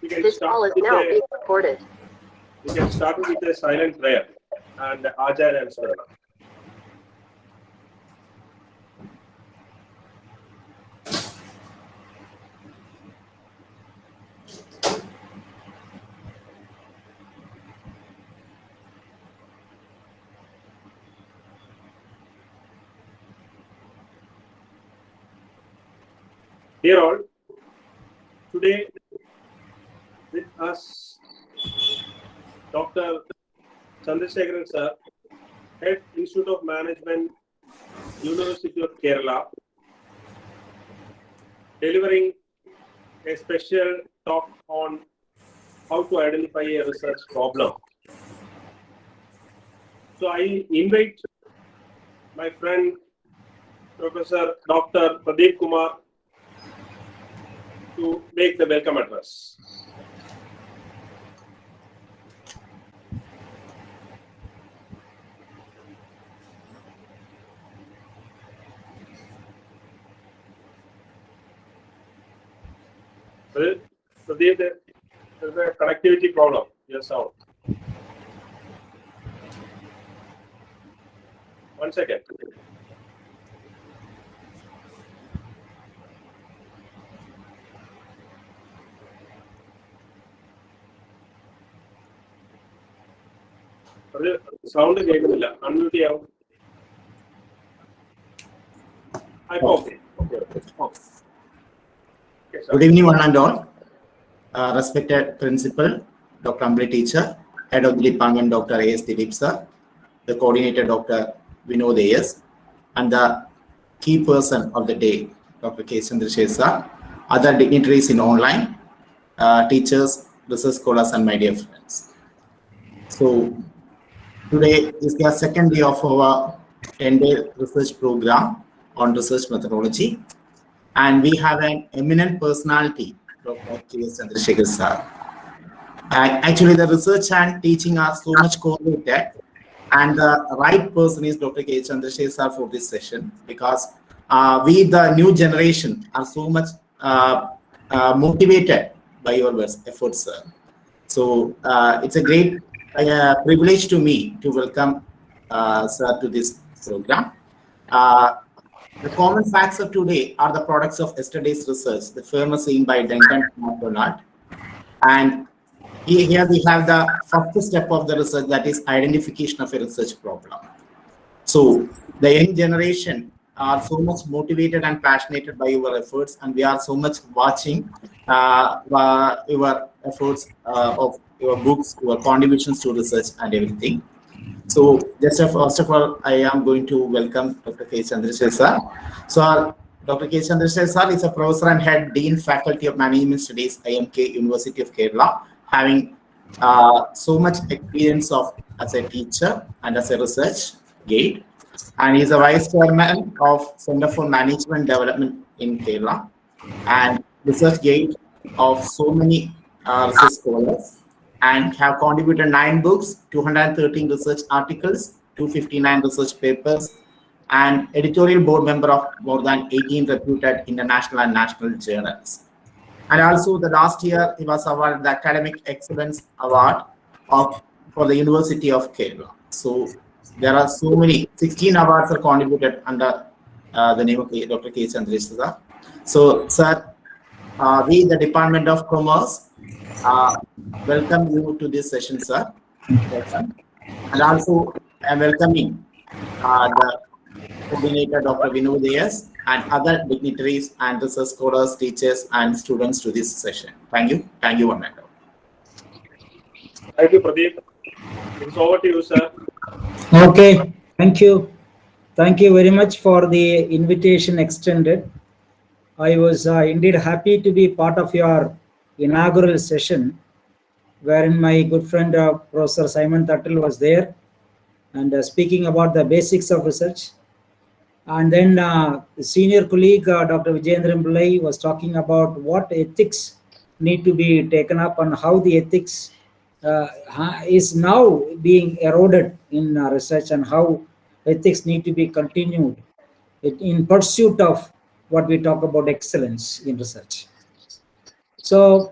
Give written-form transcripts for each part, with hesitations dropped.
This call is now being recorded. We can start with a silent prayer and Acharya and Swarana. Dear all, today with us Dr. Chandrasekharan sir, Head Institute of Management, University of Kerala, delivering a special talk on how to identify a research problem. So I invite my friend Professor Dr. Pradeep Kumar to make the welcome address. Pradeep, there's a connectivity problem. Your sound. 1 second. Sound കേൾക്കുന്നില്ല. Unmute ചെയ്യാം. Okay. Good evening, one and all. Respected Principal, Dr. Ambli Teacher, Head of the Department, Dr. A.S. Dilip Sir, the Coordinator, Dr. Vinod A.S., and the key person of the day, Dr. K. Chandrasekharan Sir, other dignitaries in online, teachers, research scholars, and my dear friends. So, today is the second day of our 10-day research program on research methodology, and we have an eminent personality, Dr. K. Chandrasekharan Sir. Actually, the research and teaching are so much correlated, and the right person is Dr. K. Chandrasekharan Sir for this session, because we, the new generation, are so much motivated by your efforts, sir. So it's a great privilege to me to welcome sir to this program. The common facts of today are the products of yesterday's research, the famous saying by Duncan MacDonald. And here we have the first step of the research, that is identification of a research problem. So the young generation are so much motivated and passionate by your efforts, and we are so much watching your efforts of your books, your contributions to research and everything. So just first of all, I am going to welcome Dr. K. Chandrasekharan Sir. So Dr. K. Chandrasekharan Sir is a professor and head dean faculty of management studies, IMK, University of Kerala, having so much experience of as a teacher and as a research guide, and he is a vice chairman of Center for Management Development in Kerala and research guide of so many research scholars, and have contributed 9 books, 213 research articles, 259 research papers, and editorial board member of more than 18 reputed international and national journals. And also the last year, he was awarded the Academic Excellence Award for the University of Kerala. So there are so many, 16 awards are contributed under the name of Dr. K. Chandrasekharan Sir. So, sir, we, the Department of Commerce, welcome you to this session, sir. Welcome. And also, I'm welcoming the coordinator, Dr. Vinod A.S., and other dignitaries and research scholars, teachers, and students to this session. Thank you. Thank you, one and all. Thank you, Pradeep. It's over to you, sir. Okay, thank you. Thank you very much for the invitation extended. I was indeed happy to be part of your inaugural session, wherein my good friend Professor Simon Tuttle was there and speaking about the basics of research. And then the senior colleague, Dr. Vijayendran Pillai, was talking about what ethics need to be taken up and how the ethics is now being eroded in research, and how ethics need to be continued in pursuit of what we talk about excellence in research. So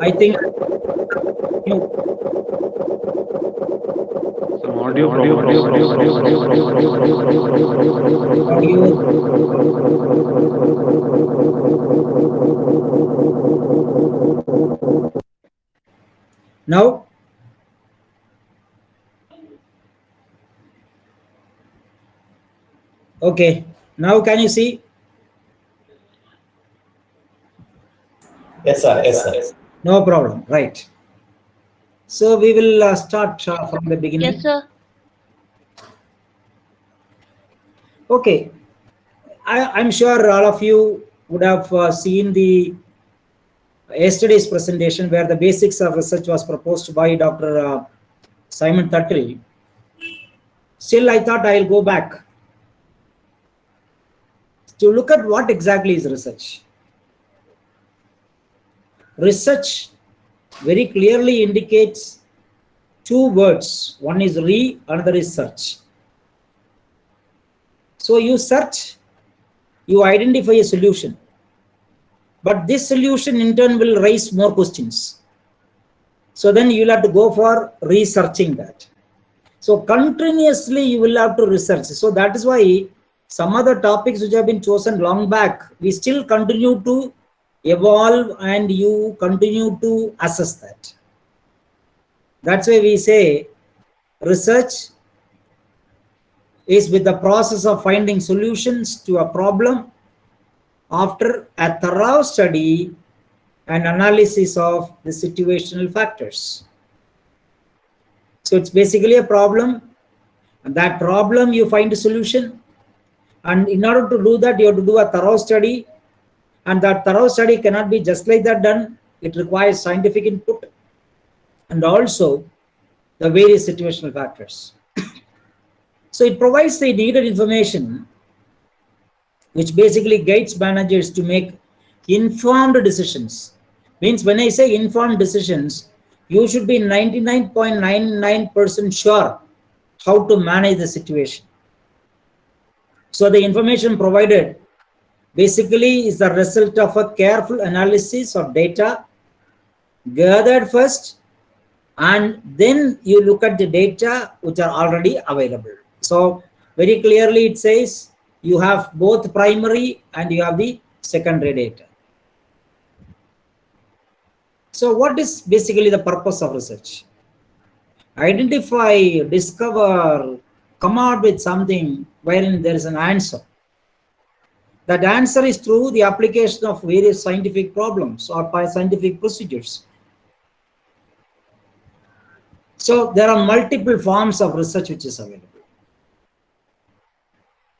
I think Some audio problem. now. Okay, now can you see? Yes, sir. Yes, sir. No problem, right. So we will start from the beginning. Yes, sir. Okay, I'm sure all of you would have seen the yesterday's presentation where the basics of research was proposed by Dr. Simon Tuttle. Still, I thought I'll go back to look at what exactly is research. Research very clearly indicates two words. One is another is search. So you search, you identify a solution. But this solution in turn will raise more questions. So then you'll have to go for researching that. So continuously you will have to research. So that is why some other topics which have been chosen long back, we still continue to evolve and you continue to assess that. That's why we say research is with the process of finding solutions to a problem after a thorough study and analysis of the situational factors. So it's basically a problem, and that problem you find a solution, and in order to do that you have to do a thorough study, and that thorough study cannot be just like that done. It requires scientific input and also the various situational factors. So it provides the needed information which basically guides managers to make informed decisions. Means when I say informed decisions, you should be 99.99% sure how to manage the situation. So the information provided basically is the result of a careful analysis of data, gathered first, and then you look at the data which are already available. So very clearly it says you have both primary and you have the secondary data. So what is basically the purpose of research? Identify, discover, come out with something wherein there is an answer. That answer is through the application of various scientific problems or by scientific procedures. So there are multiple forms of research which is available.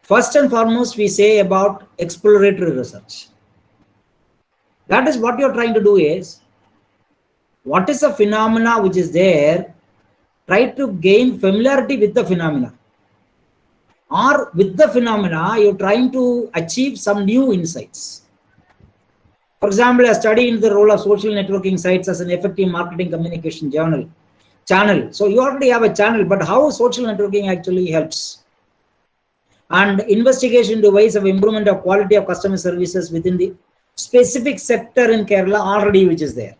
First and foremost, we say about exploratory research. That is what you're trying to do is, what is a phenomena which is there, try to gain familiarity with the phenomena. Or with the phenomena, you're trying to achieve some new insights. For example, a study in the role of social networking sites as an effective marketing communication channel. So you already have a channel, but how social networking actually helps. And investigation into ways of improvement of quality of customer services within the specific sector in Kerala already which is there.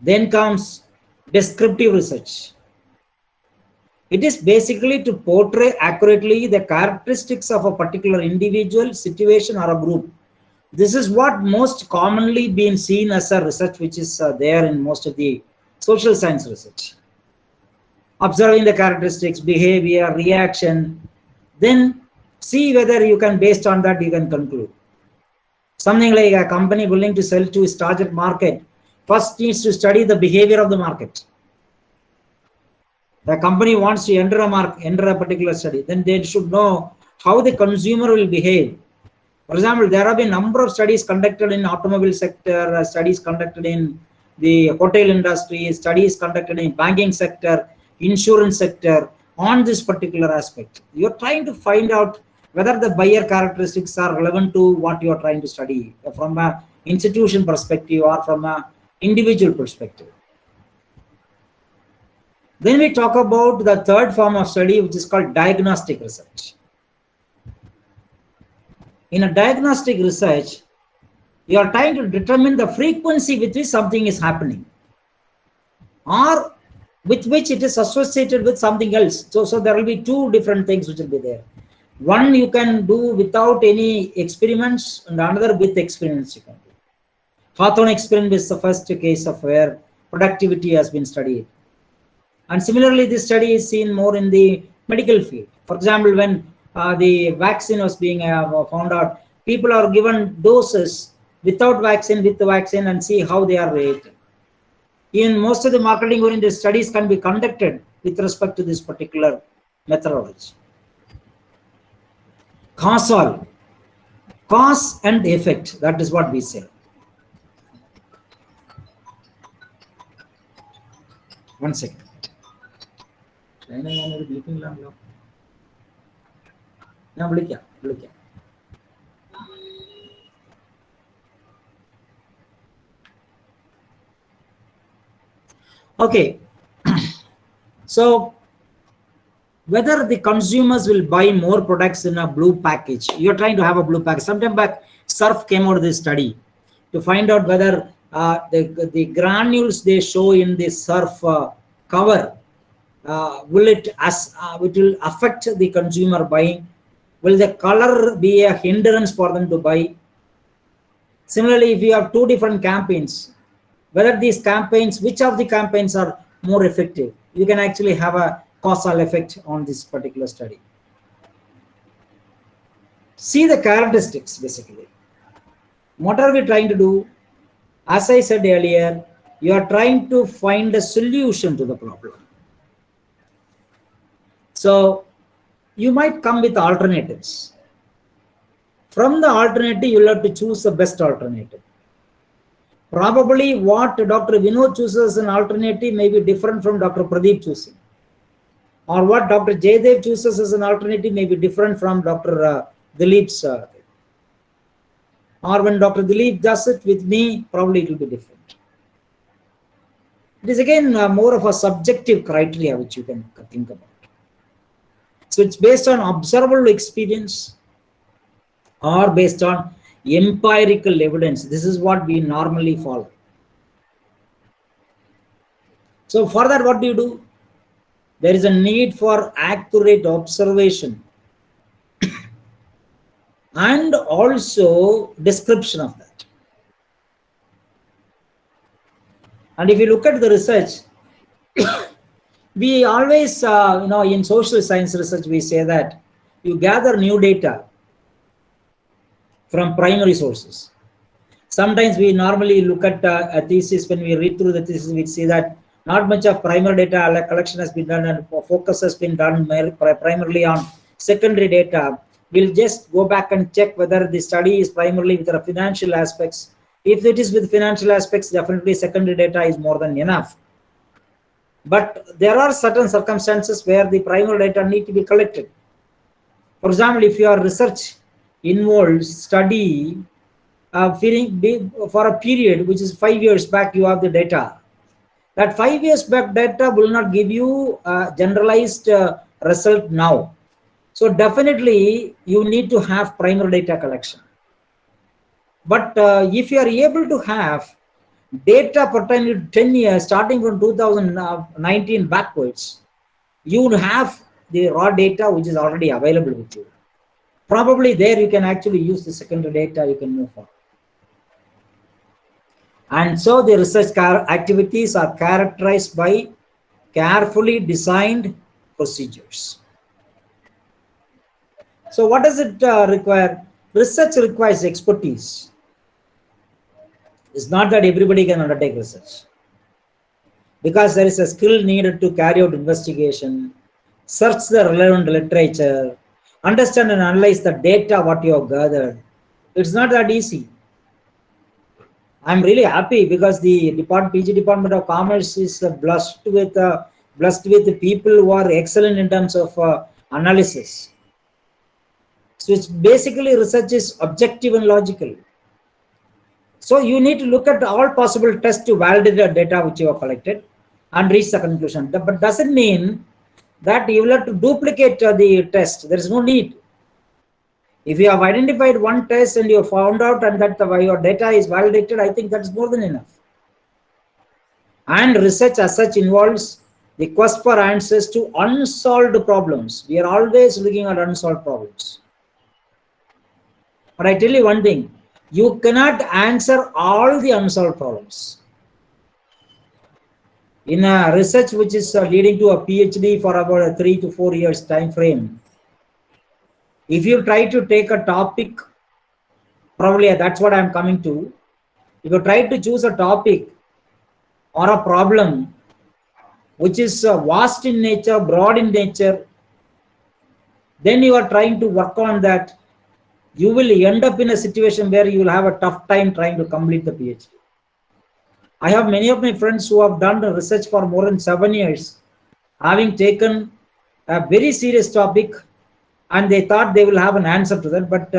Then comes descriptive research. It is basically to portray accurately the characteristics of a particular individual, situation, or a group. This is what most commonly been seen as a research which is there in most of the social science research. Observing the characteristics, behavior, reaction, then see whether you can, based on that, you can conclude. Something like a company willing to sell to its target market first needs to study the behavior of the market. The company wants to enter a particular study, then they should know how the consumer will behave. For example, there have been a number of studies conducted in automobile sector, studies conducted in the hotel industry, studies conducted in banking sector, insurance sector on this particular aspect. You're trying to find out whether the buyer characteristics are relevant to what you're trying to study from an institution perspective or from an individual perspective. Then we talk about the third form of study, which is called diagnostic research. In a diagnostic research, you are trying to determine the frequency with which something is happening or with which it is associated with something else. So there will be two different things which will be there. One you can do without any experiments, and another with experiments you can do. Hawthorne experiment is the first case of where productivity has been studied. And similarly, this study is seen more in the medical field. For example, when the vaccine was being found out, people are given doses without vaccine, with the vaccine, and see how they are reacting. In most of the marketing oriented studies can be conducted with respect to this particular methodology. Causal, cause and effect, that is what we say. One second. Okay, so whether the consumers will buy more products in a blue package, you're trying to have a blue package. Sometime back, SURF came out of this study to find out whether the granules they show in the SURF cover, it will affect the consumer buying. Will the color be a hindrance for them to buy? Similarly, if you have two different campaigns, whether these campaigns, which of the campaigns are more effective, you can actually have a causal effect on this particular study. See the characteristics basically. What are we trying to do? As I said earlier, you are trying to find a solution to the problem. So you might come with alternatives. From the alternative, you will have to choose the best alternative. Probably what Dr. Vinod chooses as an alternative may be different from Dr. Pradeep choosing. Or what Dr. Jaydev chooses as an alternative may be different from Dr. Dilip's. Or when Dr. Dilip does it with me, probably it will be different. It is again more of a subjective criteria which you can think about. So it's based on observable experience or based on empirical evidence. This is what we normally follow. So for that, what do? There is a need for accurate observation and also description of that. And if you look at the research, we always, in social science research, we say that you gather new data from primary sources. Sometimes we normally look at a thesis. When we read through the thesis, we see that not much of primary data collection has been done and focus has been done primarily on secondary data. We'll just go back and check whether the study is primarily with the financial aspects. If it is with financial aspects, definitely secondary data is more than enough. But there are certain circumstances where the primary data need to be collected. For example, if your research involves study for a period which is 5 years back, you have the data. That 5 years back data will not give you a generalized result now. So definitely you need to have primary data collection. But if you are able to have data pertaining to 10 years, starting from 2019 backwards, you would have the raw data which is already available with you. Probably there you can actually use the secondary data, you can move forward. And so the research activities are characterized by carefully designed procedures. So what does it require? Research requires expertise. It's not that everybody can undertake research, because there is a skill needed to carry out investigation, search the relevant literature, understand and analyze the data what you have gathered. It's not that easy. I'm really happy because the PG Department of Commerce is blessed with the people who are excellent in terms of analysis. So it's basically research is objective and logical. So you need to look at all possible tests to validate the data which you have collected and reach the conclusion. But doesn't mean that you will have to duplicate the test. There is no need. If you have identified one test and you found out and that your data is validated, I think that's more than enough. And research as such involves the quest for answers to unsolved problems. We are always looking at unsolved problems. But I tell you one thing, you cannot answer all the unsolved problems. In a research which is leading to a PhD for about a 3 to 4 years time frame, if you try to take a topic, probably that's what I'm coming to. If you try to choose a topic or a problem which is vast in nature, broad in nature, then you are trying to work on that, you will end up in a situation where you will have a tough time trying to complete the PhD. I have many of my friends who have done research for more than 7 years, having taken a very serious topic, and they thought they will have an answer to that, but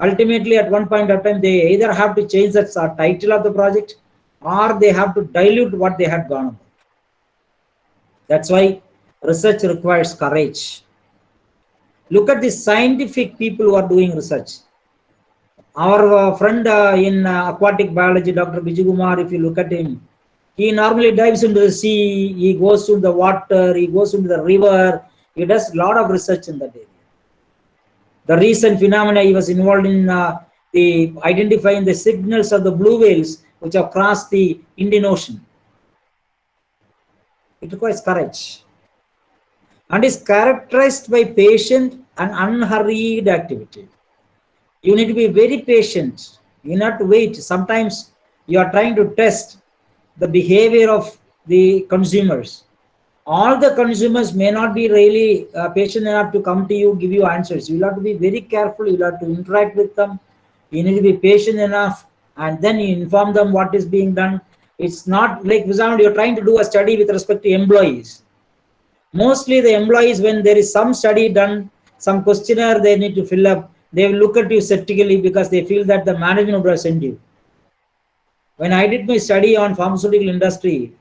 ultimately at one point of time they either have to change the title of the project or they have to dilute what they had gone about. That's why research requires courage. Look at the scientific people who are doing research. Our friend in aquatic biology, Dr. Bijukumar, if you look at him, he normally dives into the sea, he goes to the water, he goes into the river, he does a lot of research in that area. The recent phenomena he was involved in the identifying the signals of the blue whales which have crossed the Indian Ocean. It requires courage and is characterized by patient and unhurried activity. You need to be very patient. You not to wait. Sometimes you are trying to test the behavior of the consumers. All the consumers may not be really patient enough to come to you, give you answers. You have to be very careful. You have to interact with them. You need to be patient enough, and then you inform them what is being done. It's not like, for example, you're trying to do a study with respect to employees. Mostly the employees, when there is some study done, some questionnaire they need to fill up, they will look at you skeptically because they feel that the management will send you. When I did my study on pharmaceutical industry,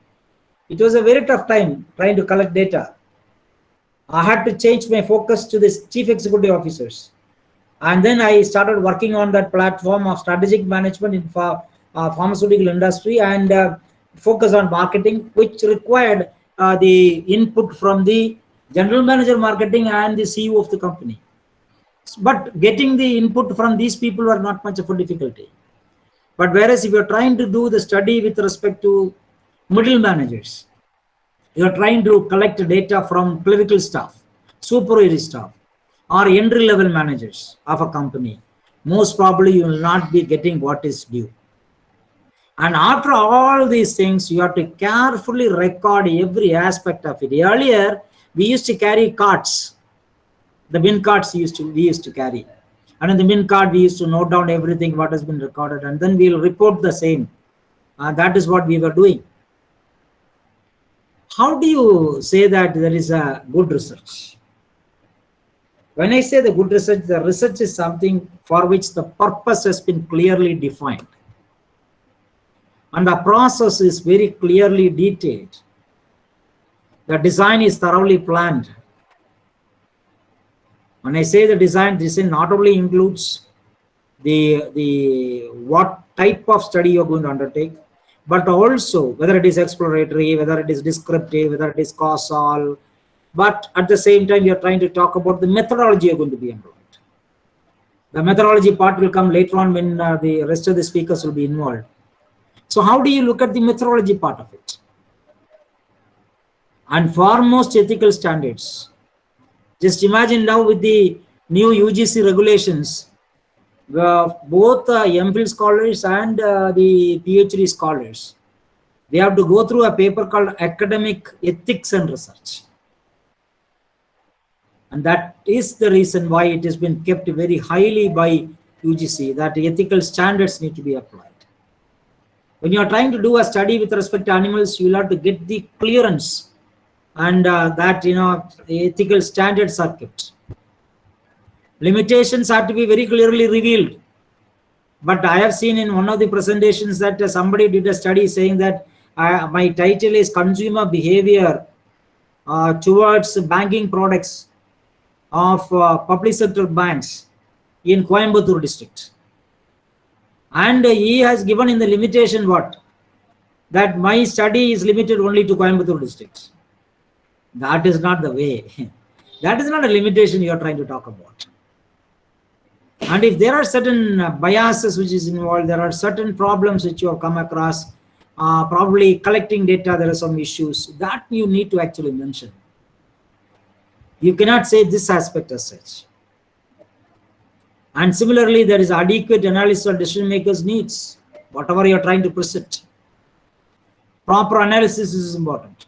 it was a very tough time trying to collect data. I had to change my focus to the chief executive officers. And then I started working on that platform of strategic management in pharmaceutical industry, and focus on marketing, which required the input from the general manager marketing and the CEO of the company. But getting the input from these people were not much of a difficulty. But whereas if you're trying to do the study with respect to middle managers, you're trying to collect data from clerical staff, supervisory staff, or entry level managers of a company, most probably you will not be getting what is due. And after all these things, you have to carefully record every aspect of it. Earlier, we used to carry cards. The bin cards we used to carry. And in the bin card, we used to note down everything what has been recorded, and then we'll report the same. That is what we were doing. How do you say that there is a good research? When I say the good research, the research is something for which the purpose has been clearly defined. And the process is very clearly detailed. The design is thoroughly planned. When I say the design not only includes the what type of study you're going to undertake, but also whether it is exploratory, whether it is descriptive, whether it is causal. But at the same time, you're trying to talk about the methodology you're going to be employed. The methodology part will come later on when the rest of the speakers will be involved. So how do you look at the methodology part of it? And foremost, ethical standards. Just imagine now with the new UGC regulations, both MPhil scholars and the PhD scholars, they have to go through a paper called Academic Ethics and Research. And that is the reason why it has been kept very highly by UGC, that ethical standards need to be applied. When you are trying to do a study with respect to animals, you will have to get the clearance, and that ethical standards are kept. Limitations have to be very clearly revealed. But I have seen in one of the presentations that somebody did a study saying that my title is Consumer Behavior towards banking products of public sector banks in Coimbatore district. And he has given in the limitation what? That my study is limited only to Coimbatore district. That is not the way. That is not a limitation you are trying to talk about. And if there are certain biases which is involved, there are certain problems which you have come across, probably collecting data, there are some issues that you need to actually mention. You cannot say this aspect as such. And similarly, there is adequate analysis of decision makers' needs, whatever you are trying to present. Proper analysis is important.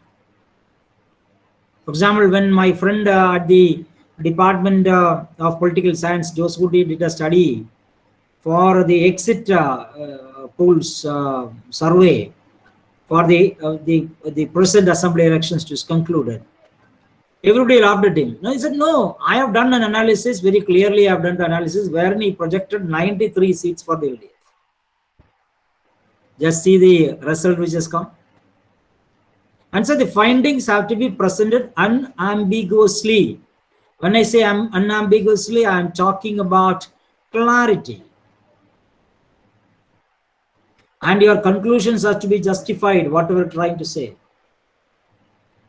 For example, when my friend at the Department of Political Science, Joseph Woody, did a study for the exit polls survey for the present assembly elections to concluded. Everybody laughed at him. No, he said, no, I have done an analysis, very clearly I have done the analysis wherein he projected 93 seats for the LDF. Just see the result which has come. And so the findings have to be presented unambiguously. When I say unambiguously, I am talking about clarity. And your conclusions have to be justified, whatever you are trying to say.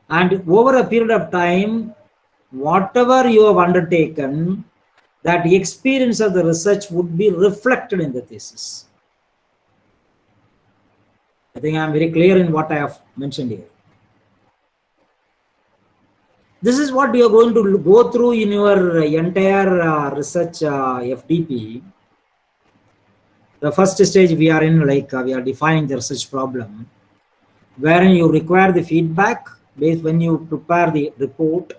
And over a period of time, whatever you have undertaken, that experience of the research would be reflected in the thesis. I think I am very clear in what I have mentioned here. This is what you are going to go through in your entire research FDP. The first stage we are in, like we are defining the research problem, wherein you require the feedback based when you prepare the report.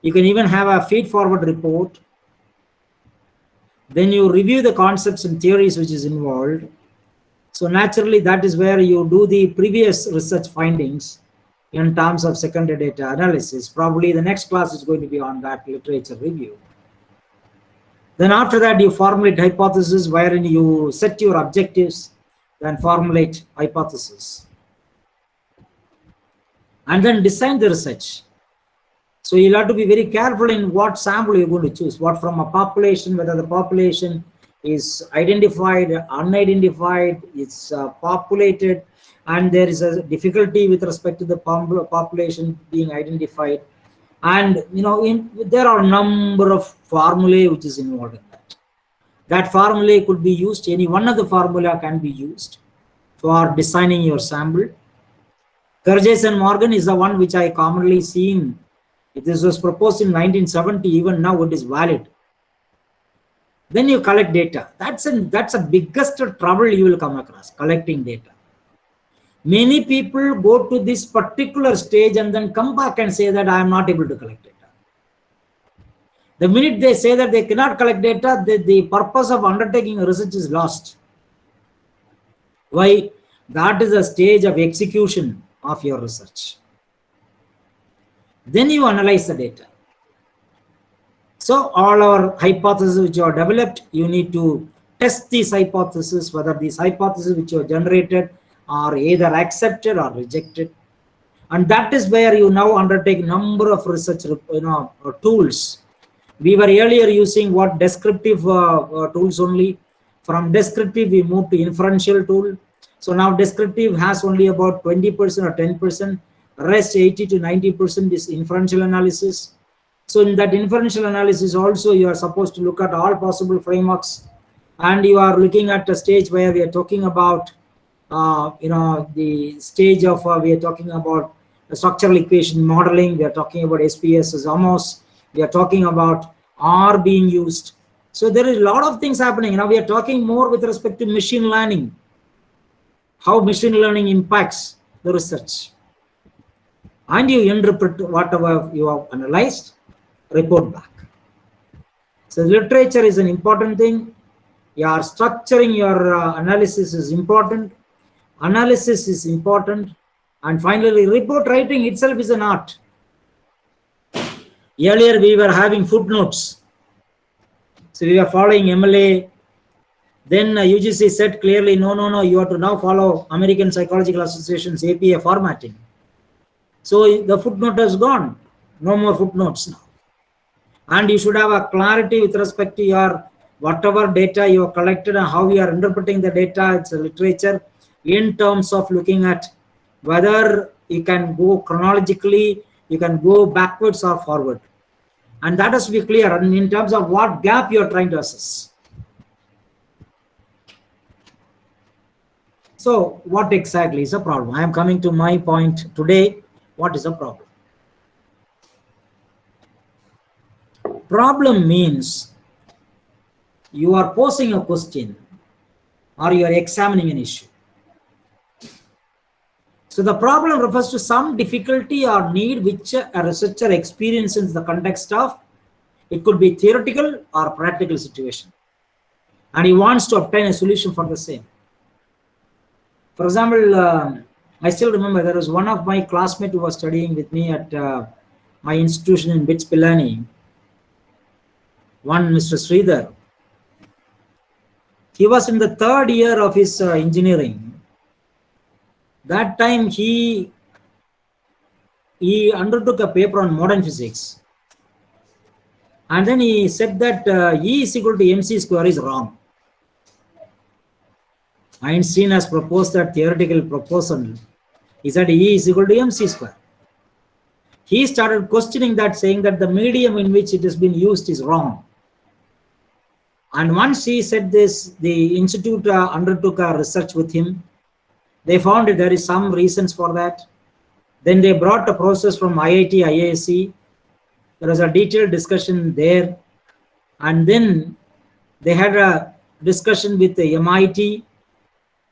You can even have a feed-forward report. Then you review the concepts and theories which is involved. So naturally, that is where you do the previous research findings in terms of secondary data analysis. Probably the next class is going to be on that literature review. Then after that, you formulate hypothesis wherein you set your objectives, then formulate hypothesis. And then design the research. So you'll have to be very careful in what sample you're going to choose, what from a population, whether the population is identified, unidentified, it's populated, and there is a difficulty with respect to the population being identified. And there are a number of formulae which is involved in that. That formulae could be used, any one of the formula can be used for designing your sample. Kruijs and Morgan is the one which I commonly seen. This was proposed in 1970, even now it is valid. Then you collect data. That's the biggest trouble you will come across, collecting data. Many people go to this particular stage and then come back and say that I am not able to collect data. The minute they say that they cannot collect data, the purpose of undertaking a research is lost. Why? That is a stage of execution of your research. Then you analyze the data. So all our hypotheses which are developed, you need to test these hypotheses, whether these hypotheses which are generated are either accepted or rejected. And that is where you now undertake number of research tools. We were earlier using what descriptive tools only. From descriptive we moved to inferential tool. So now descriptive has only about 20% or 10%. Rest 80 to 90% is inferential analysis. So in that inferential analysis also you are supposed to look at all possible frameworks, and you are looking at a stage where we are talking about the stage of we are talking about the structural equation modeling, we are talking about SPSS AMOS, we are talking about R being used. So there is a lot of things happening. Now we are talking more with respect to machine learning, how machine learning impacts the research. And you interpret whatever you have analyzed, report back. So literature is an important thing. Your structuring your analysis is important. Analysis is important. And finally, report writing itself is an art. Earlier we were having footnotes. So we were following MLA. Then UGC said clearly, no, you have to now follow American Psychological Association's APA formatting. So the footnote has gone. No more footnotes now. And you should have a clarity with respect to your whatever data you have collected and how you are interpreting the data. It's a literature in terms of looking at whether you can go chronologically, you can go backwards or forward. And that has to be clear in terms of what gap you are trying to assess. So what exactly is the problem? I am coming to my point today. What is the problem? Problem means you are posing a question or you are examining an issue. So the problem refers to some difficulty or need which a researcher experiences in the context of, it could be theoretical or practical situation, and he wants to obtain a solution for the same. For example, I still remember there was one of my classmates who was studying with me at my institution in BITS Pilani, one Mr. Sridhar. He was in the third year of his engineering. That time he undertook a paper on modern physics. And then he said that E is equal to mc square is wrong. Einstein has proposed that theoretical proposal. He said E is equal to mc square. He started questioning that, saying that the medium in which it has been used is wrong. And once he said this, the institute undertook a research with him. They found that there is some reasons for that. Then they brought a process from IIT, IISc. There was a detailed discussion there. And then they had a discussion with the MIT.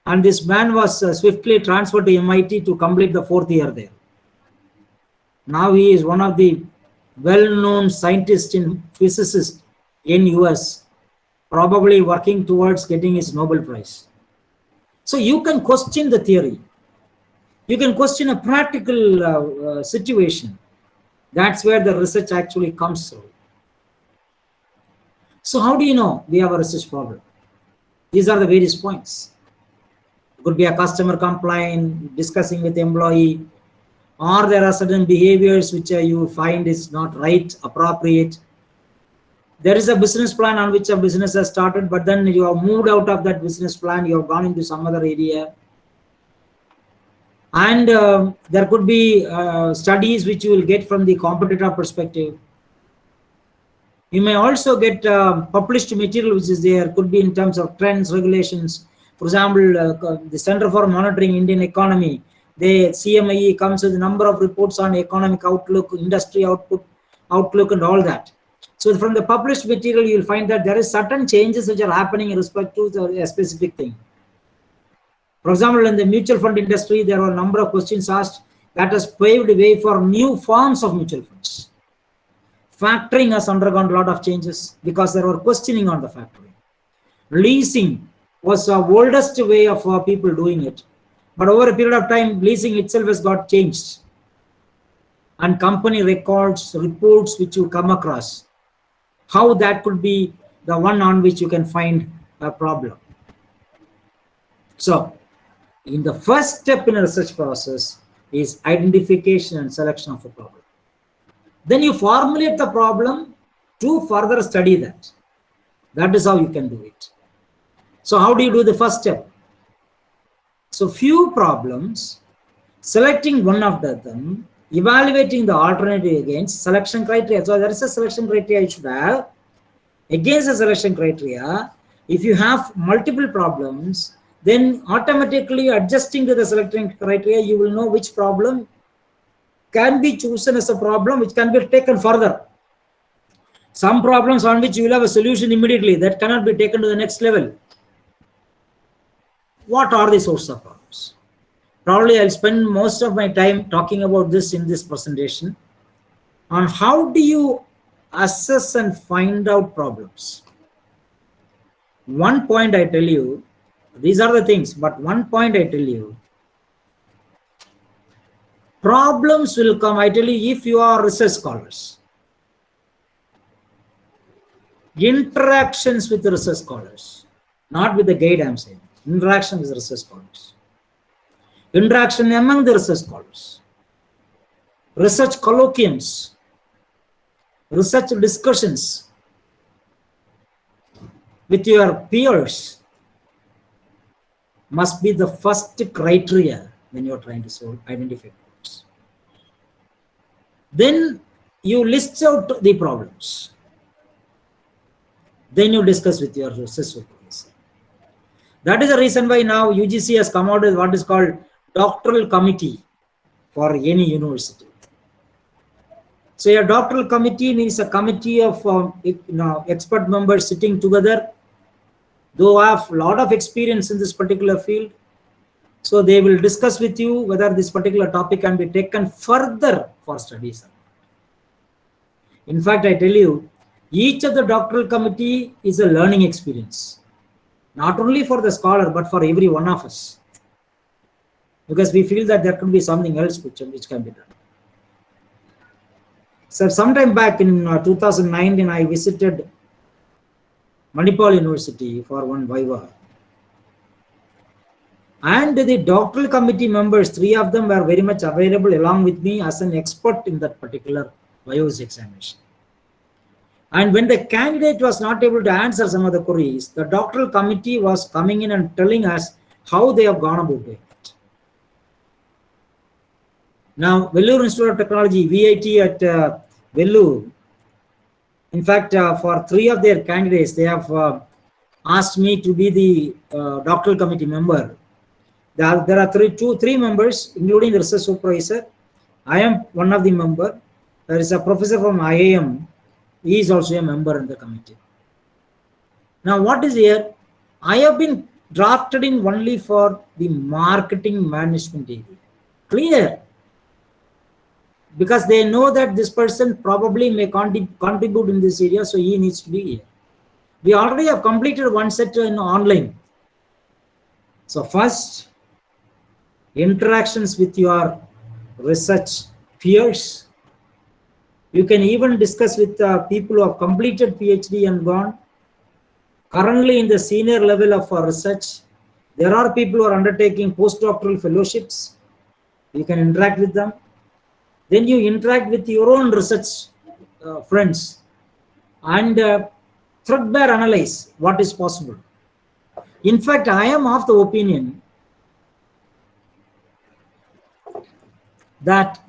And this man was swiftly transferred to MIT to complete the 4th year there. Now he is one of the well-known scientists in physicists in US, probably working towards getting his Nobel Prize. So you can question the theory. You can question a practical situation. That's where the research actually comes through. So how do you know we have a research problem? These are the various points. It could be a customer complaint, discussing with the employee, or there are certain behaviors which you find is not right, appropriate. There is a business plan on which a business has started, but then you have moved out of that business plan, you have gone into some other area. And there could be studies which you will get from the competitor perspective. You may also get published material which is there, could be in terms of trends, regulations. For example, the Center for Monitoring Indian Economy, the CMIE comes with a number of reports on economic outlook, industry outlook and all that. So from the published material, you'll find that there is certain changes which are happening in respect to a specific thing. For example, in the mutual fund industry, there were a number of questions asked that has paved the way for new forms of mutual funds. Factoring has undergone a lot of changes because there were questioning on the factoring. Leasing was the oldest way of people doing it. But over a period of time, leasing itself has got changed. And company records, reports which you come across, how that could be the one on which you can find a problem. So, in the first step in a research process is identification and selection of a problem. Then you formulate the problem to further study that. That is how you can do it. So how do you do the first step? So few problems, selecting one of them, evaluating the alternative against selection criteria. So there is a selection criteria you should have. Against the selection criteria, if you have multiple problems, then automatically adjusting to the selection criteria, you will know which problem can be chosen as a problem which can be taken further. Some problems on which you will have a solution immediately that cannot be taken to the next level. What are the sources of problems? Probably I'll spend most of my time talking about this in this presentation on how do you assess and find out problems. One point I tell you, these are the things, but one point I tell you, problems will come, I tell you, if you are research scholars. Interactions with the research scholars, not with the guide I'm saying. Interaction with research scholars. Interaction among the research scholars. Research colloquiums. Research discussions with your peers must be the first criteria when you are trying to identify problems. Then you list out the problems. Then you discuss with your research supervisor. That is the reason why now UGC has come out with what is called doctoral committee for any university. So a doctoral committee means a committee of expert members sitting together. They have a lot of experience in this particular field. So they will discuss with you whether this particular topic can be taken further for studies. In fact, I tell you, each of the doctoral committee is a learning experience, not only for the scholar, but for every one of us. Because we feel that there could be something else which can be done. So sometime back in 2019, I visited Manipal University for one Viva. And the doctoral committee members, 3 of them were very much available along with me as an expert in that particular Viva's examination. And when the candidate was not able to answer some of the queries, the doctoral committee was coming in and telling us how they have gone about it. Now, Vellore Institute of Technology, VIT at Vellore, in fact, for 3 of their candidates, they have asked me to be the doctoral committee member. There are three members, including the research supervisor. I am one of the member. There is a professor from IIM. He is also a member in the committee. Now, what is here? I have been drafted in only for the marketing management area. Clear. Because they know that this person probably may contribute in this area, so he needs to be here. We already have completed one set in online. So first, interactions with your research peers. You can even discuss with people who have completed PhD and gone. Currently in the senior level of research, there are people who are undertaking postdoctoral fellowships. You can interact with them. Then you interact with your own research friends and threadbare analyze what is possible. In fact, I am of the opinion that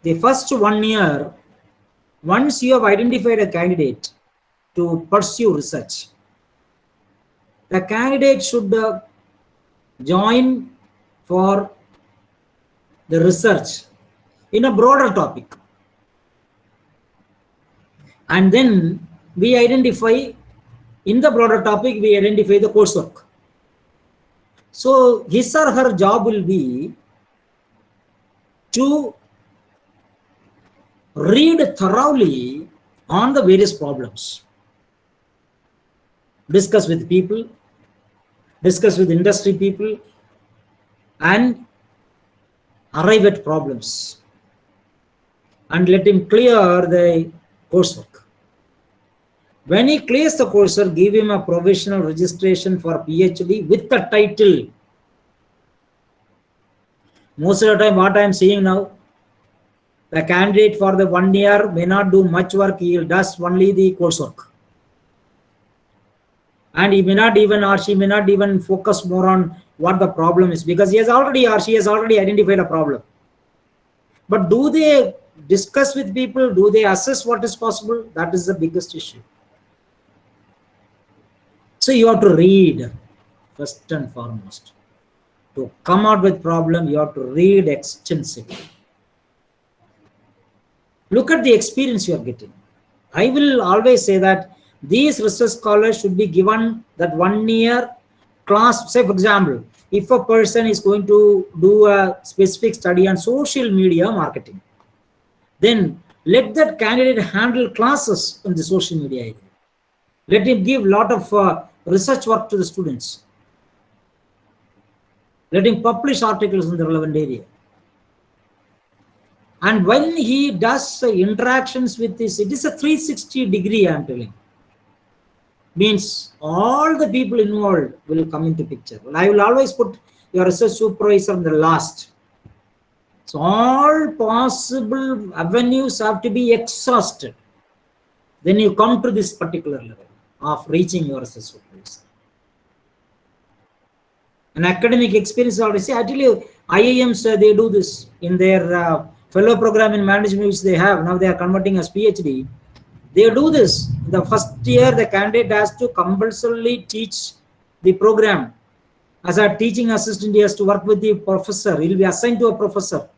the first 1 year, once you have identified a candidate to pursue research, the candidate should join for the research in a broader topic. And then we identify, in the broader topic, we identify the coursework. So his or her job will be to read thoroughly on the various problems, discuss with people, discuss with industry people, and arrive at problems, and let him clear the coursework. When he clears the coursework, give him a provisional registration for PhD with the title. Most of the time, what I am seeing now, the candidate for the 1 year may not do much work, he does only the coursework. And he may not even, or she may not even focus more on what the problem is, because he has already, or she has already identified a problem. But do they discuss with people? Do they assess what is possible? That is the biggest issue. So you have to read first and foremost. To come out with problem, you have to read extensively. Look at the experience you are getting. I will always say that these research scholars should be given that 1 year class. Say, for example, if a person is going to do a specific study on social media marketing, then let that candidate handle classes in the social media area. Let him give a lot of research work to the students. Let him publish articles in the relevant area. And when he does interactions with this, it is a 360 degree, I am telling. Means all the people involved will come into picture. I will always put your research supervisor in the last. So all possible avenues have to be exhausted. Then you come to this particular level of reaching your research supervisor. An academic experience already. See, I tell you, IIMs, they do this in their fellow program in management which they have. Now they are converting as PhD. They do this. The first year, the candidate has to compulsorily teach the program. As a teaching assistant, he has to work with the professor. He will be assigned to a professor.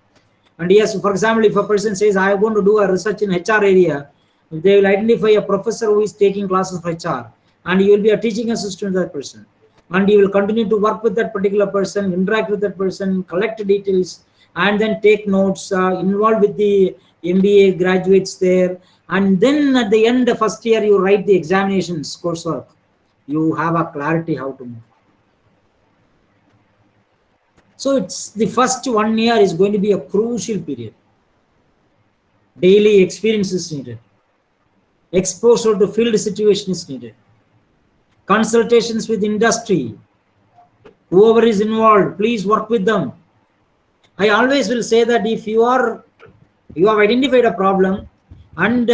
And he has to, for example, if a person says, I want to do a research in HR area, they will identify a professor who is taking classes for HR. And you will be a teaching assistant to that person. And you will continue to work with that particular person, interact with that person, collect details, and then take notes, involved with the MBA graduates there. And then at the end of first year, you write the examinations coursework. You have a clarity how to move. So it's the first 1 year is going to be a crucial period. Daily experience is needed. Exposure to field situation is needed. Consultations with industry. Whoever is involved, please work with them. I always will say that if you have identified a problem and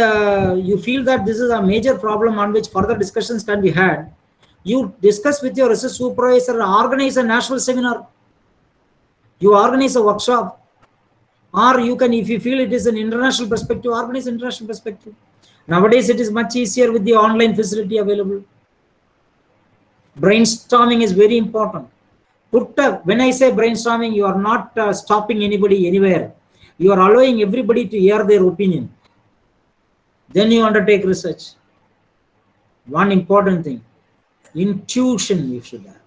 you feel that this is a major problem on which further discussions can be had, you discuss with your research supervisor, organize a national seminar. You organize a workshop, or you can, if you feel it is an international perspective, organize an international perspective. Nowadays, it is much easier with the online facility available. Brainstorming is very important. When I say brainstorming, you are not stopping anybody anywhere. You are allowing everybody to hear their opinion. Then you undertake research. One important thing, intuition you should have.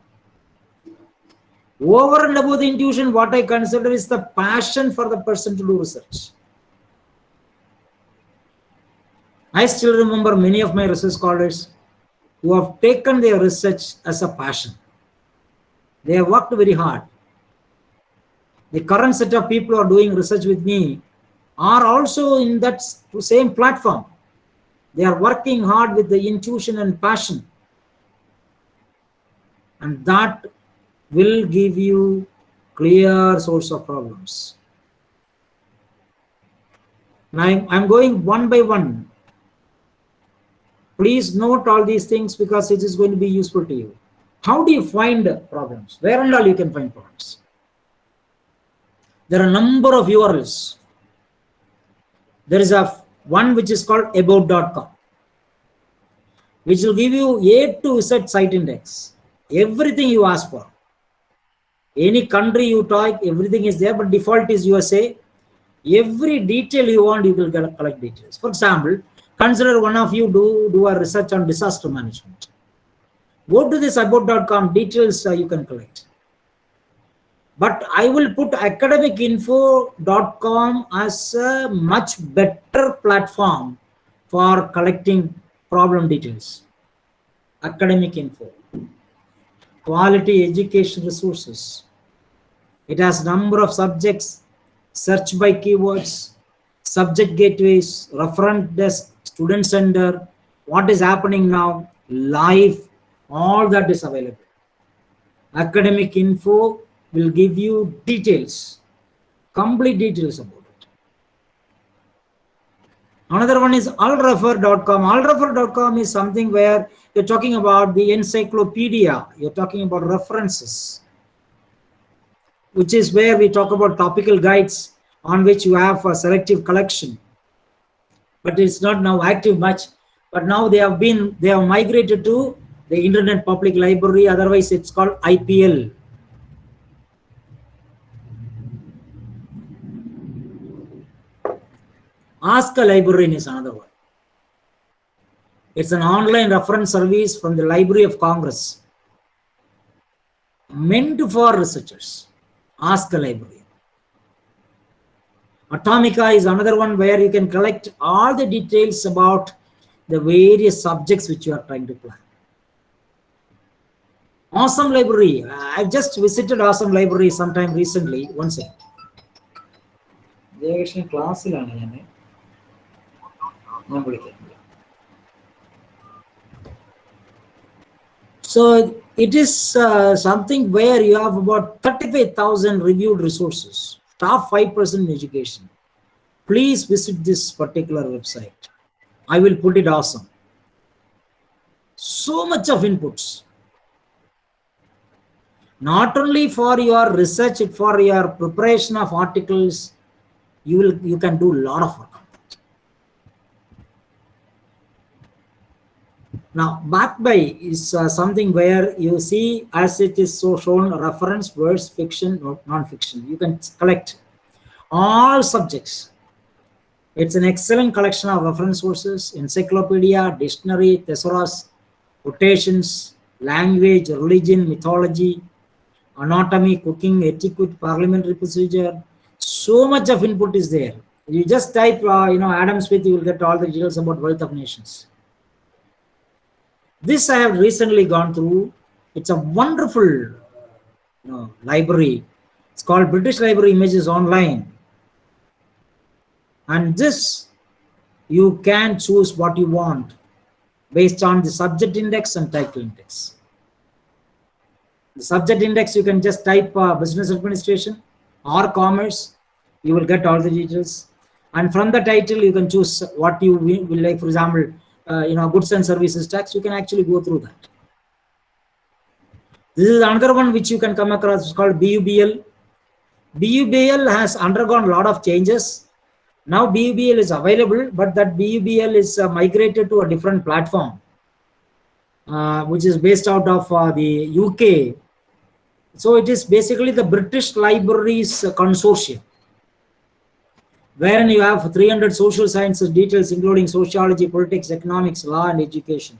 Over and above the intuition, what I consider is the passion for the person to do research. I still remember many of my research scholars who have taken their research as a passion. They have worked very hard. The current set of people who are doing research with me are also in that same platform. They are working hard with the intuition and passion. And that will give you clear source of problems. I'm going one by one. Please note all these things because it is going to be useful to you. How do you find problems? Where and all you can find problems? There are a number of URLs. There is one which is called about.com, which will give you A to Z site index. Everything you ask for. Any country you type, everything is there, but default is USA. Every detail you want, you will collect details. For example, consider one of you do a research on disaster management. Go to this about.com, details you can collect. But I will put academicinfo.com as a much better platform for collecting problem details. Academic info. Quality education resources. It has number of subjects, search by keywords, subject gateways, reference desk, student center, what is happening now, live, all that is available. Academic info will give you details, complete details about it. Another one is allrefer.com. Allrefer.com is something where you're talking about the encyclopedia, you're talking about references, which is where we talk about topical guides on which you have a selective collection. But it's not now active much. But now they have migrated to the Internet Public Library, otherwise it's called IPL. Ask a Librarian is another one. It's an online reference service from the Library of Congress, meant for researchers. Ask a Librarian. Atomica is another one where you can collect all the details about the various subjects which you are trying to plan. Awesome Library. I just visited Awesome Library sometime recently. One second. So it is something where you have about 35,000 reviewed resources, top 5% in education. Please visit this particular website. I will put it awesome. So much of inputs. Not only for your research, for your preparation of articles, you can do a lot of work. Now, backed by is something where you see, as it is so shown, reference, verse, fiction, non-fiction. You can collect all subjects. It's an excellent collection of reference sources, encyclopedia, dictionary, thesaurus, quotations, language, religion, mythology, anatomy, cooking, etiquette, parliamentary procedure. So much of input is there. You just type, Adam Smith, you will get all the details about Wealth of Nations. This I have recently gone through. It's a wonderful library. It's called British Library Images Online. And this, you can choose what you want based on the subject index and title index. The subject index, you can just type business administration or commerce. You will get all the details. And from the title, you can choose what you will like. For example, goods and services tax, you can actually go through that. This is another one which you can come across. It's called BUBL. BUBL has undergone a lot of changes. Now BUBL is available, but that BUBL is migrated to a different platform, which is based out of the UK. So it is basically the British Libraries Consortium, wherein you have 300 social sciences details, including sociology, politics, economics, law, and education.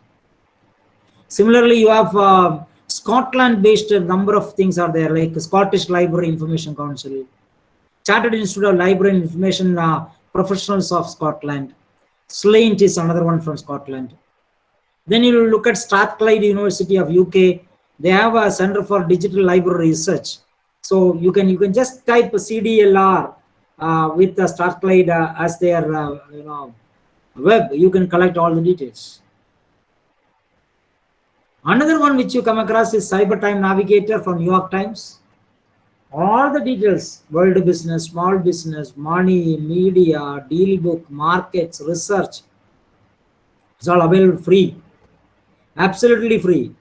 Similarly, you have Scotland-based number of things are there, like Scottish Library Information Council, Chartered Institute of Library and Information Professionals of Scotland. Slaint is another one from Scotland. Then you look at Strathclyde University of UK. They have a Center for Digital Library Research. So you can just type CDLR with the Strathclyde as their web. You can collect all the details. Another one which you come across is Cyber Time Navigator from New York Times. All the details, world business, small business, money, media, deal book, markets, research, it's all available free, absolutely free.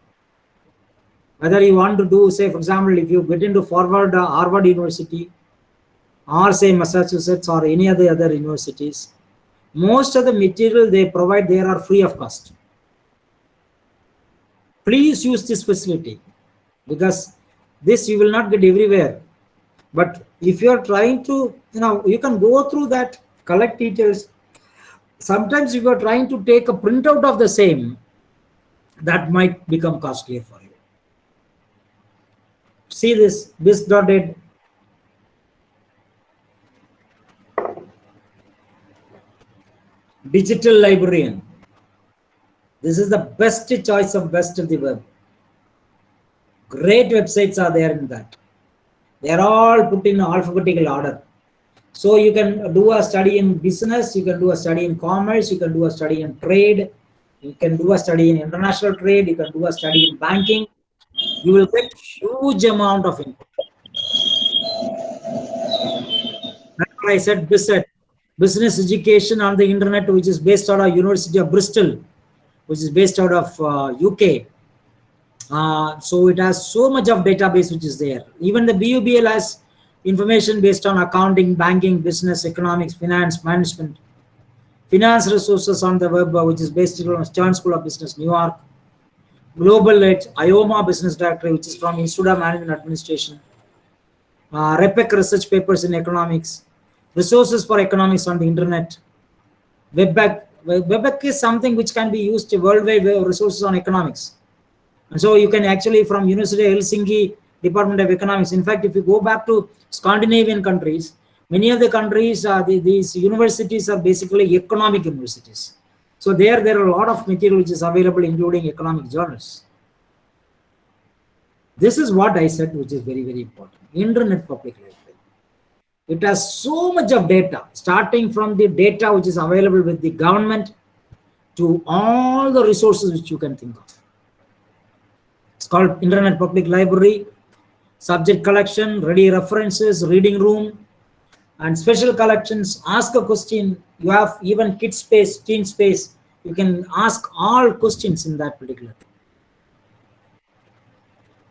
Whether you want to do, say, for example, if you get into Harvard University, or say Massachusetts or any other universities, most of the material they provide there are free of cost. Please use this facility, because this you will not get everywhere. But if you are trying to, you can go through that, collect details. Sometimes if you are trying to take a printout of the same, that might become costlier for you. See this biz.ed. Digital librarian. This is the best choice of best of the web. Great websites are there in that. They are all put in alphabetical order. So you can do a study in business, you can do a study in commerce, you can do a study in trade, you can do a study in international trade, you can do a study in banking. You will get huge amount of input. That's what I said, business education on the internet, which is based out of University of Bristol, which is based out of UK. So it has so much of database which is there. Even the BUBL has information based on accounting, banking, business, economics, finance, management. Finance resources on the web, which is based on Stern School of Business, New York. Global Edge, IOMA Business Directory, which is from Institute of Management Administration. REPEC research papers in economics. Resources for economics on the internet. WebEC is something which can be used worldwide resources on economics. And so you can actually, from University of Helsinki, Department of Economics. In fact, if you go back to Scandinavian countries, many of the countries, these universities are basically economic universities. So there are a lot of material which is available, including economic journals. This is what I said, which is very, very important. Internet public library. It has so much of data, starting from the data which is available with the government to all the resources which you can think of. It's called Internet Public Library. Subject collection, ready references, reading room, and special collections. Ask a question. You have even kid space, teen space. You can ask all questions in that particular thing.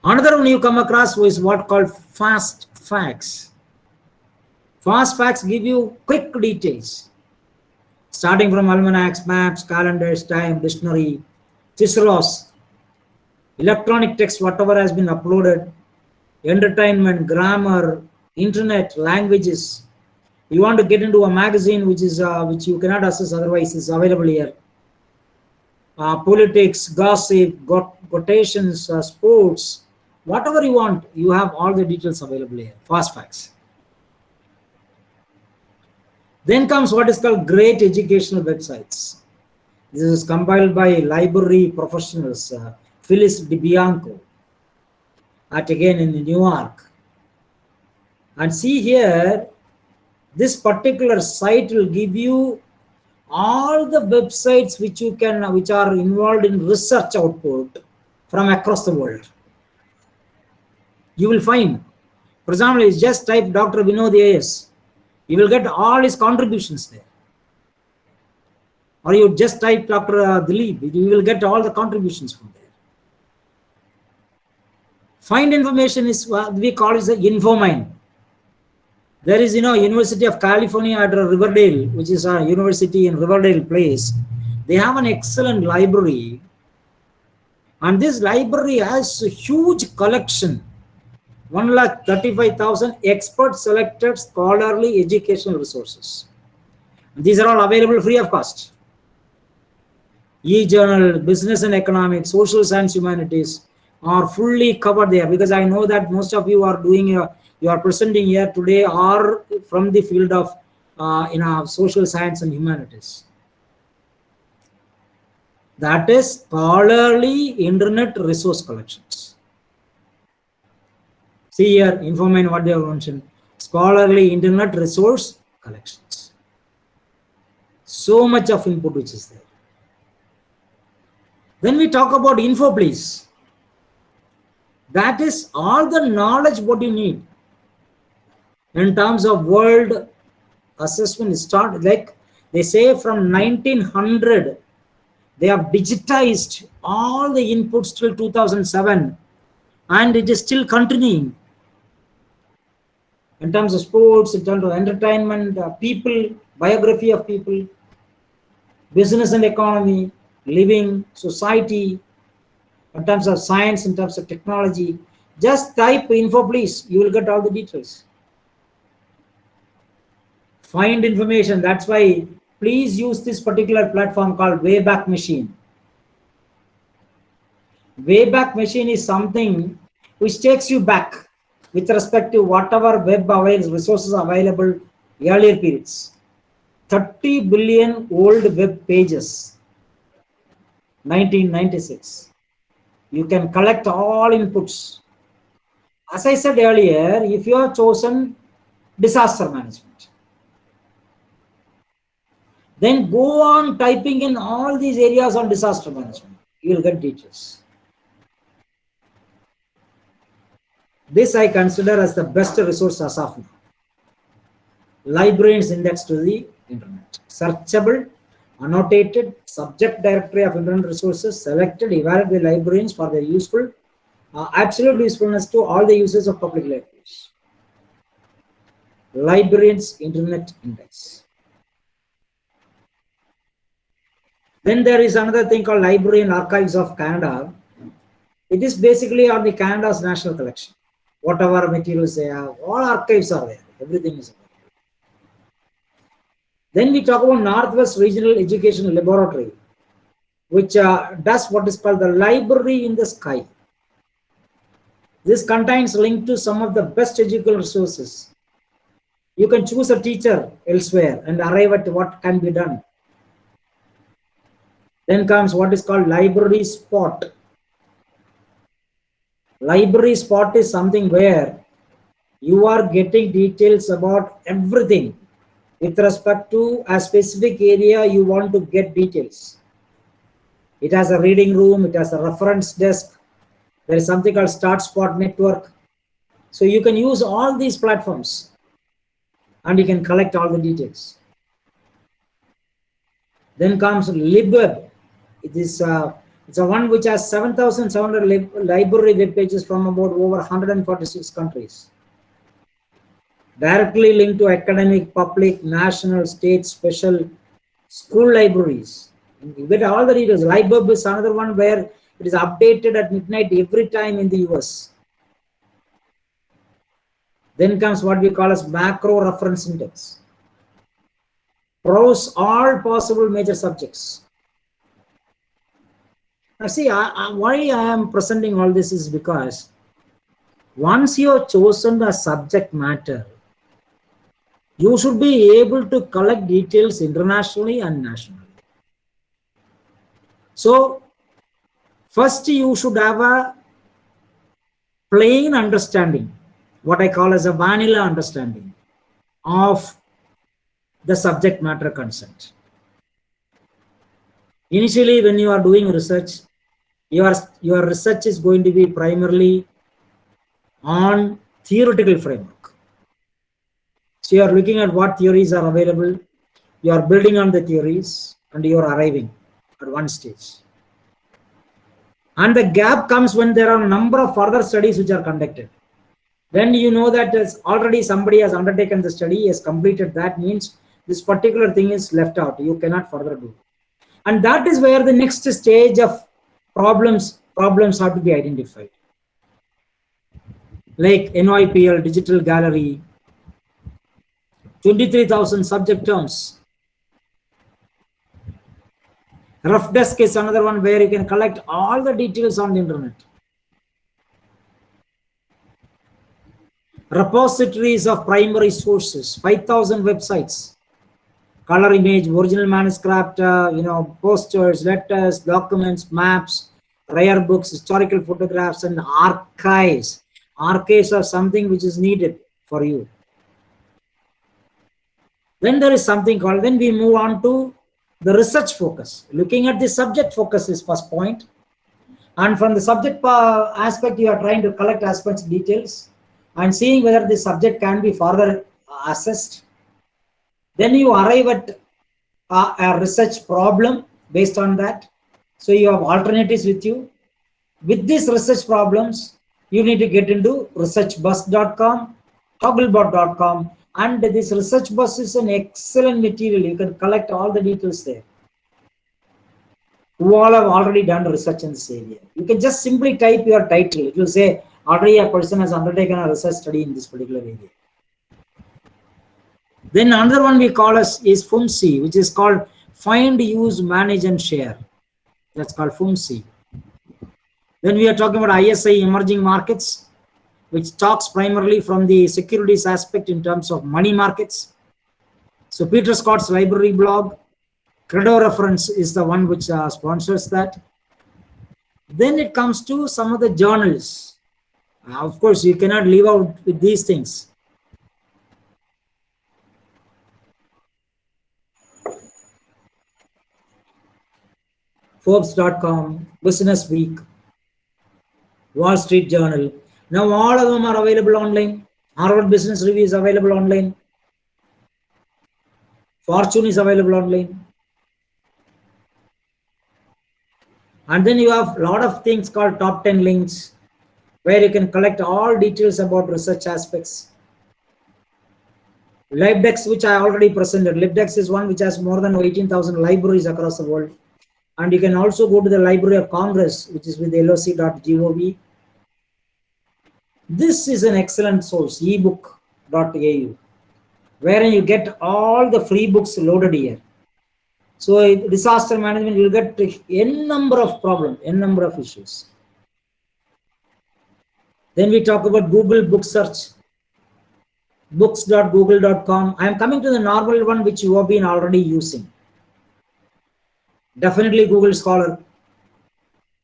Another one you come across is what called fast facts. Fast facts give you quick details, starting from almanacs, maps, calendars, time, dictionary, thesaurus, electronic text, whatever has been uploaded, entertainment, grammar, internet, languages. You want to get into a magazine which is which you cannot access otherwise, is available here. Politics, gossip, quotations, sports, whatever you want, you have all the details available here. Fast facts. Then comes what is called great educational websites. This is compiled by library professionals, Phyllis DiBianco, again in New York. And see here, this particular site will give you all the websites which are involved in research output from across the world. You will find, for example, it's just type Dr. Vinod AS. You will get all his contributions there. Or you just type Dr. Dilip, you will get all the contributions from there. Find information is what we call is the InfoMine. There is, University of California at Riverdale, which is a university in Riverdale Place. They have an excellent library. And this library has a huge collection. 135,000 expert selected scholarly educational resources. These are all available free of cost. E-journal, business and economics, social science, humanities are fully covered there, because I know that most of you are doing you are presenting here today are from the field of social science and humanities. That is scholarly internet resource collections. See here, InfoMine, what they have mentioned, scholarly internet resource collections. So much of input which is there. Then we talk about InfoPlease. That is all the knowledge what you need. In terms of world assessment, start like they say from 1900, they have digitized all the inputs till 2007, and it is still continuing. In terms of sports, in terms of entertainment, people, biography of people, business and economy, living, society, in terms of science, in terms of technology. Just type info, please. You will get all the details. Find information. That's why please use this particular platform called Wayback Machine. Wayback Machine is something which takes you back with respect to whatever web resources available earlier periods. 30 billion old web pages, 1996. You can collect all inputs. As I said earlier, if you have chosen disaster management, then go on typing in all these areas on disaster management. You will get details. This I consider as the best resource as of now. Librarians index to the internet. Searchable, annotated, subject directory of internet resources, selected, evaluated by librarians for their useful, absolute usefulness to all the users of public libraries. Librarians internet index. Then there is another thing called Library and Archives of Canada. It is basically on the Canada's national collection. Whatever materials they have, all archives are there. Everything is there. Then we talk about Northwest Regional Education Laboratory, which does what is called the Library in the Sky. This contains link to some of the best educational resources. You can choose a teacher elsewhere and arrive at what can be done. Then comes what is called Library Spot. Library Spot is something where you are getting details about everything with respect to a specific area you want to get details. It has a reading room, it has a reference desk, there is something called Start Spot Network. So you can use all these platforms and you can collect all the details. Then comes LibWeb. It is it's a one which has 7,700 library web pages from about over 146 countries. Directly linked to academic, public, national, state, special, school libraries. You get all the details. LibWeb is another one where it is updated at midnight every time in the US. Then comes what we call as macro reference index. Browse all possible major subjects. Now see, why I am presenting all this is because once you have chosen the subject matter, you should be able to collect details internationally and nationally. So, first you should have a plain understanding, what I call as a vanilla understanding of the subject matter concerned. Initially, when you are doing research, your research is going to be primarily on theoretical framework. So you are looking at what theories are available, you are building on the theories, and you are arriving at one stage. And the gap comes when there are a number of further studies which are conducted. Then you know that already somebody has undertaken the study, has completed that, means this particular thing is left out, you cannot further do. And that is where the next stage of problems have to be identified. Like NYPL, Digital Gallery, 23,000 subject terms. Rough Desk is another one where you can collect all the details on the internet. Repositories of primary sources, 5,000 websites. Color image, original manuscript, posters, letters, documents, maps, rare books, historical photographs, and archives. Archives are something which is needed for you. Then there is something called, then we move on to the research focus. Looking at the subject focus is first point. And from the subject aspect, you are trying to collect as much details. and seeing whether the subject can be further assessed. Then you arrive at a research problem based on that. So you have alternatives with you. With these research problems, you need to get into researchbus.com, togglebot.com, and this research bus is an excellent material. You can collect all the details there. Who all have already done research in this area. You can just simply type your title. It will say already a person has undertaken a research study in this particular area. Then another one we call is FUMC, which is called Find, Use, Manage and Share. That's called FUMC. Then we are talking about ISI emerging markets, which talks primarily from the securities aspect in terms of money markets. So Peter Scott's library blog, Credo Reference is the one which sponsors that. Then it comes to some of the journals. Of course, you cannot leave out with these things. Forbes.com, Business Week, Wall Street Journal. Now all of them are available online. Harvard Business Review is available online. Fortune is available online. And then you have a lot of things called top 10 links, where you can collect all details about research aspects. LibDex, which I already presented. LibDex is one which has more than 18,000 libraries across the world. And you can also go to the Library of Congress, which is with loc.gov. This is an excellent source, ebook.au, wherein you get all the free books loaded here. So disaster management, you'll get n number of problems, n number of issues. Then we talk about Google book search, books.google.com. I am coming to the normal one which you have been already using. Definitely Google Scholar.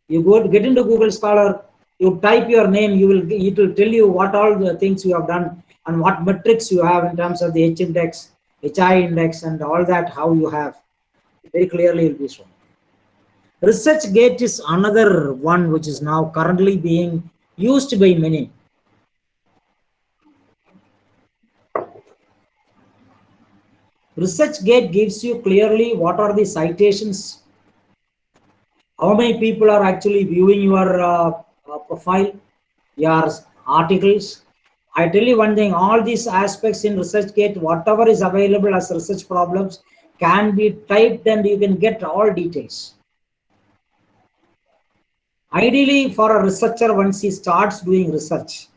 You go to get into Google Scholar, you type your name, it will tell you what all the things you have done and what metrics you have in terms of the H index, HI index, and all that, how you have. Very clearly will be shown. ResearchGate is another one which is now currently being used by many. ResearchGate gives you clearly what are the citations, how many people are actually viewing your profile, your articles. I tell you one thing, all these aspects in ResearchGate, whatever is available as research problems can be typed and you can get all details. Ideally, for a researcher, once he starts doing research,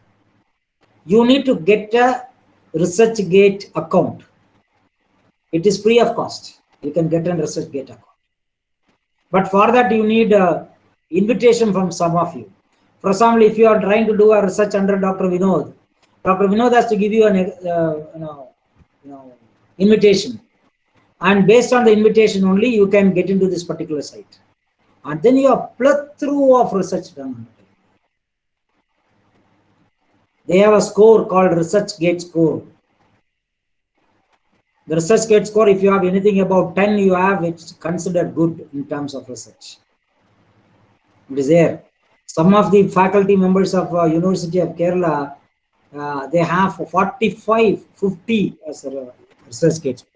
you need to get a ResearchGate account. It is free of cost. You can get a ResearchGate account. But for that, you need an invitation from some of you. For example, if you are trying to do a research under Dr. Vinod has to give you an invitation. And based on the invitation only, you can get into this particular site. And then you have plethora of research done. They have a score called ResearchGate score. The ResearchGate score, if you have anything about 10, you have, it's considered good in terms of research. It is there. Some of the faculty members of University of Kerala, they have 45, 50 as a ResearchGate score.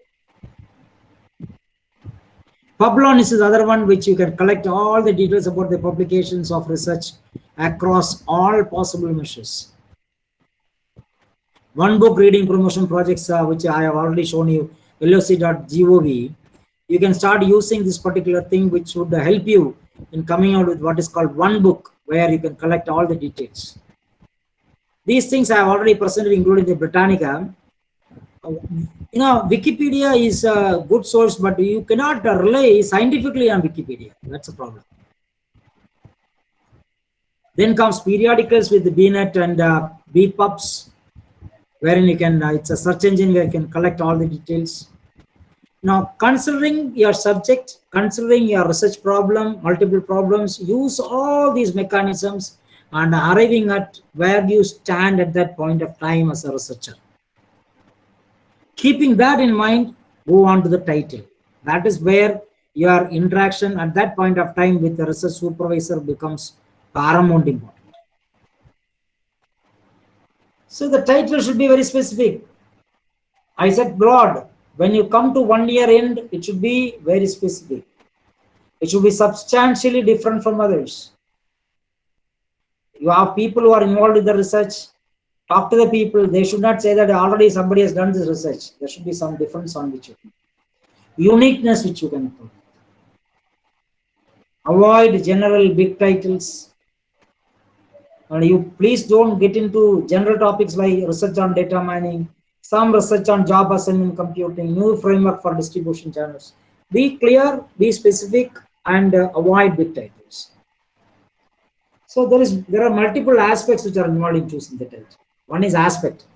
Publon is another one which you can collect all the details about the publications of research across all possible measures. One book reading promotion projects, which I have already shown you, loc.gov. You can start using this particular thing which would help you in coming out with what is called one book, where you can collect all the details. These things I have already presented, including the Britannica. Wikipedia is a good source, but you cannot rely scientifically on Wikipedia. That's a problem. Then comes periodicals with the BNet and BPubs, wherein you can, it's a search engine where you can collect all the details. Now, considering your subject, considering your research problem, multiple problems, use all these mechanisms and arriving at where you stand at that point of time as a researcher. Keeping that in mind, go on to the title. That is where your interaction at that point of time with the research supervisor becomes paramount important. So the title should be very specific. I said broad. When you come to 1 year end, it should be very specific. It should be substantially different from others. You have people who are involved in the research. Talk to the people. They should not say that already somebody has done this research. There should be some difference on which you can. Uniqueness which you can put. Avoid general big titles. And you please don't get into general topics like research on data mining, some research on job assignment computing, new framework for distribution channels. Be clear, be specific, and avoid big titles. So there are multiple aspects which are involved in choosing the title. One is aspect.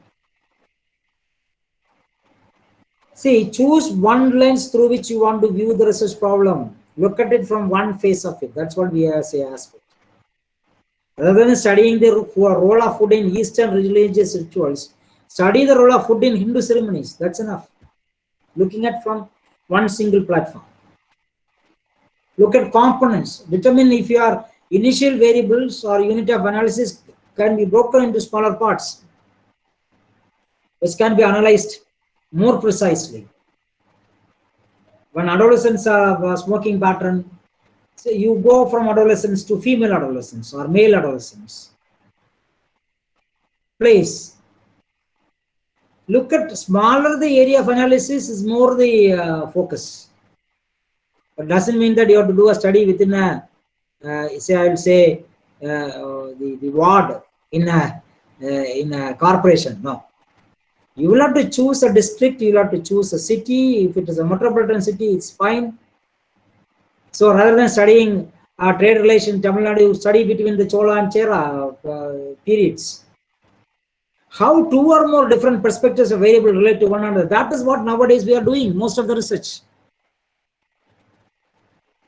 See, choose one lens through which you want to view the research problem. Look at it from one face of it. That's what we say aspect. Rather than studying the role of food in Eastern religious rituals, study the role of food in Hindu ceremonies. That's enough. Looking at from one single platform. Look at components. Determine if your initial variables or unit of analysis can be broken into smaller parts, which can be analyzed more precisely. When adolescents have smoking pattern, so you go from adolescents to female adolescents or male adolescents. Place. Look at smaller the area of analysis is more the focus. But doesn't mean that you have to do a study within a say I will say the ward in a corporation. No. You will have to choose a district, you will have to choose a city. If it is a metropolitan city, it's fine. So rather than studying trade relation, Tamil Nadu, you study between the Chola and Chera periods. How two or more different perspectives of variable relate to one another. That is what nowadays we are doing, most of the research.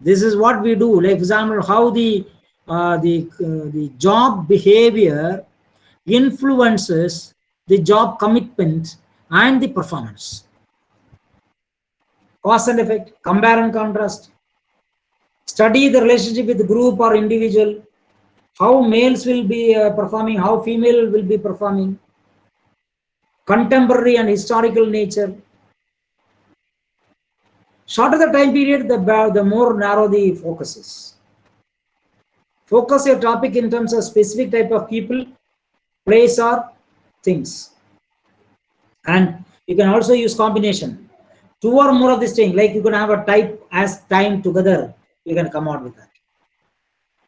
This is what we do. Like, for example, how the job behavior influences the job commitment and the performance. Cause and effect, compare and contrast. Study the relationship with the group or individual. How males will be performing, how female will be performing. Contemporary and historical nature. Shorter the time period, the more narrow the focus is. Focus your topic in terms of specific type of people, place, or things. And you can also use combination. Two or more of this thing, like you can have a type as time together, you can come out with that.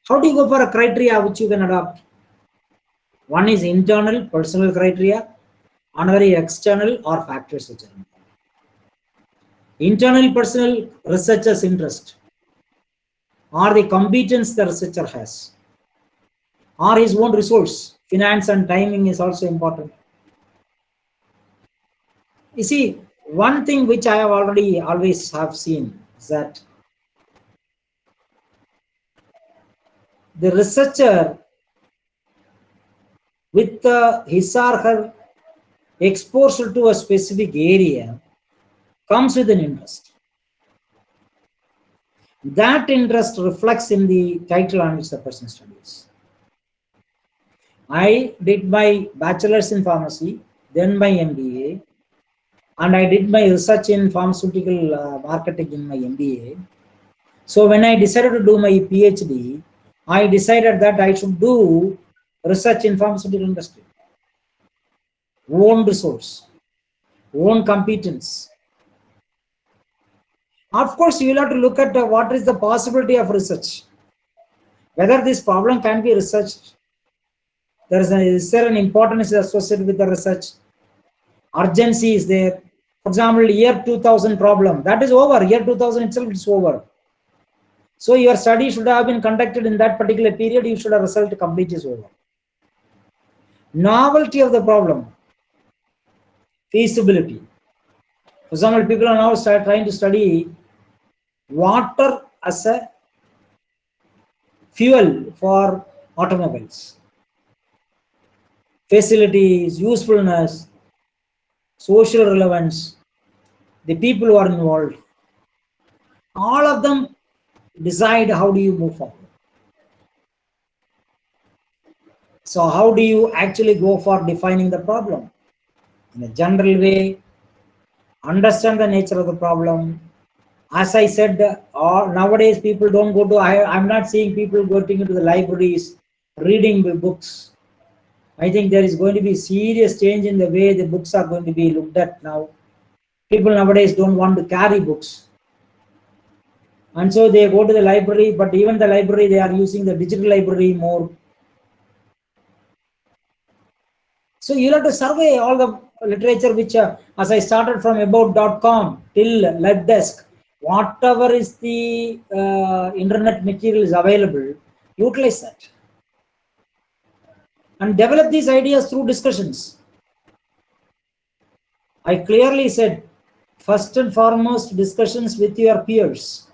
How do you go for a criteria which you can adopt? One is internal, personal criteria, another is external or factors which are important. Internal, personal, researcher's interest, or the competence the researcher has, or his own resource. Finance and timing is also important. You see, one thing which I have always have seen is that the researcher with his or her exposure to a specific area comes with an interest. That interest reflects in the title on which the person studies. I did my bachelor's in pharmacy, then my MBA, and I did my research in pharmaceutical marketing in my MBA. So when I decided to do my PhD, I decided that I should do research in pharmaceutical industry. Own resource, own competence. Of course, you will have to look at what is the possibility of research. Whether this problem can be researched. Is there an importance associated with the research? Urgency is there. For example, year 2000 problem, that is over. Year 2000 itself is over. So your study should have been conducted in that particular period. You should have result complete is over. Novelty of the problem. Feasibility. For example, people are now trying to study water as a fuel for automobiles. Facilities, usefulness, social relevance, the people who are involved. All of them decide how do you move forward. So how do you actually go for defining the problem? In a general way, understand the nature of the problem. As I said, nowadays people don't go to, I'm not seeing people going into the libraries, reading the books. I think there is going to be serious change in the way the books are going to be looked at now. People nowadays don't want to carry books. And so they go to the library, but even the library, they are using the digital library more. So you'll have to survey all the literature which, as I started from about.com till LibDesk, whatever is the internet material is available, utilize that. And develop these ideas through discussions. I clearly said, first and foremost, discussions with your peers,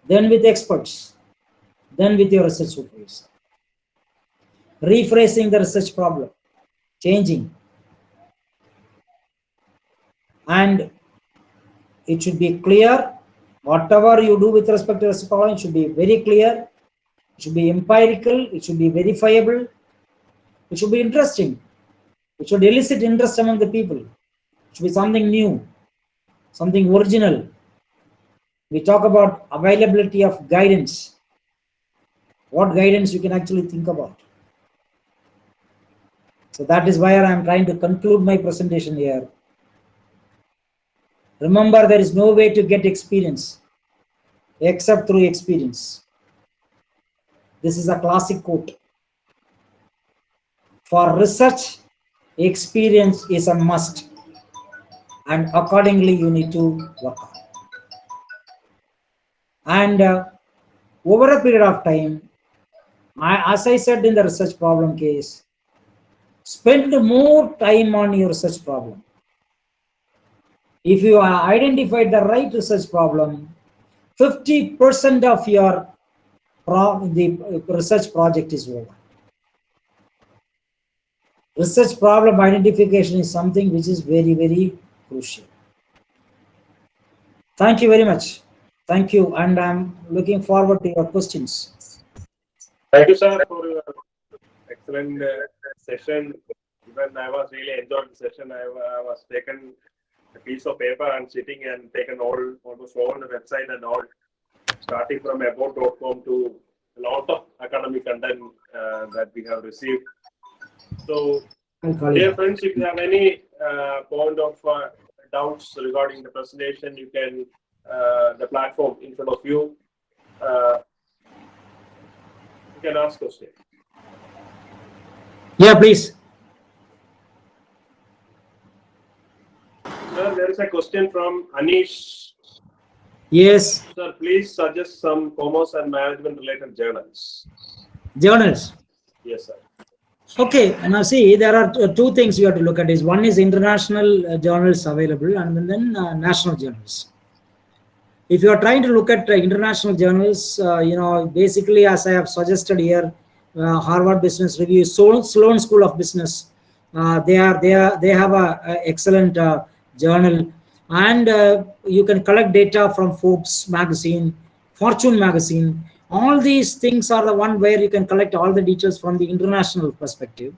then with experts, then with your research supervisor. Rephrasing the research problem, changing. And it should be clear, whatever you do with respect to research problem, it should be very clear, it should be empirical, it should be verifiable, it should be interesting, it should elicit interest among the people, it should be something new, something original. We talk about availability of guidance. What guidance you can actually think about. So that is why I am trying to conclude my presentation here. Remember, there is no way to get experience except through experience. This is a classic quote. For research, experience is a must, and accordingly you need to work on. And over a period of time, as I said in the research problem case, spend more time on your research problem. If you identified the right research problem, 50% of your the research project is over. Research problem identification is something which is very, very crucial. Thank you very much. Thank you, and I'm looking forward to your questions. Thank you, sir, for your excellent session. Even I was really enjoying the session. I was taken a piece of paper and sitting and taken almost all the website and all, starting from about.com to a lot of academic content that we have received. So, dear friends, if you have any point of doubts regarding the presentation, you can, the platform in front of you, you can ask questions. Yeah, please. Sir, there is a question from Anish. Yes. Sir, please suggest some commerce and management related journals. Journals. Yes, sir. Okay, now see, there are two things you have to look at. Is one is international journals available, and then national journals. If you are trying to look at international journals, basically, as I have suggested here, Harvard Business Review, Sloan School of Business, they have a excellent journal, and you can collect data from Forbes magazine, Fortune magazine. All these things are the one where you can collect all the details from the international perspective.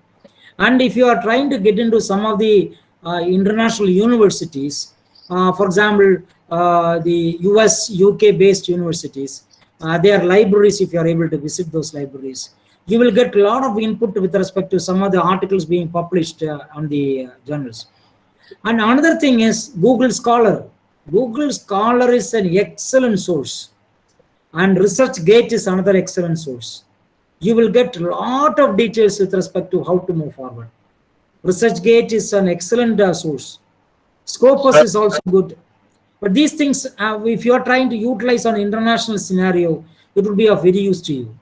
And if you are trying to get into some of the international universities, for example, the US, UK based universities, their libraries, if you are able to visit those libraries, you will get a lot of input with respect to some of the articles being published on the journals. And another thing is Google Scholar. Google Scholar is an excellent source, and ResearchGate is another excellent source. You will get a lot of details with respect to how to move forward. ResearchGate is an excellent source. Scopus is also good. But these things, if you are trying to utilize on international scenario, it will be of very use to you.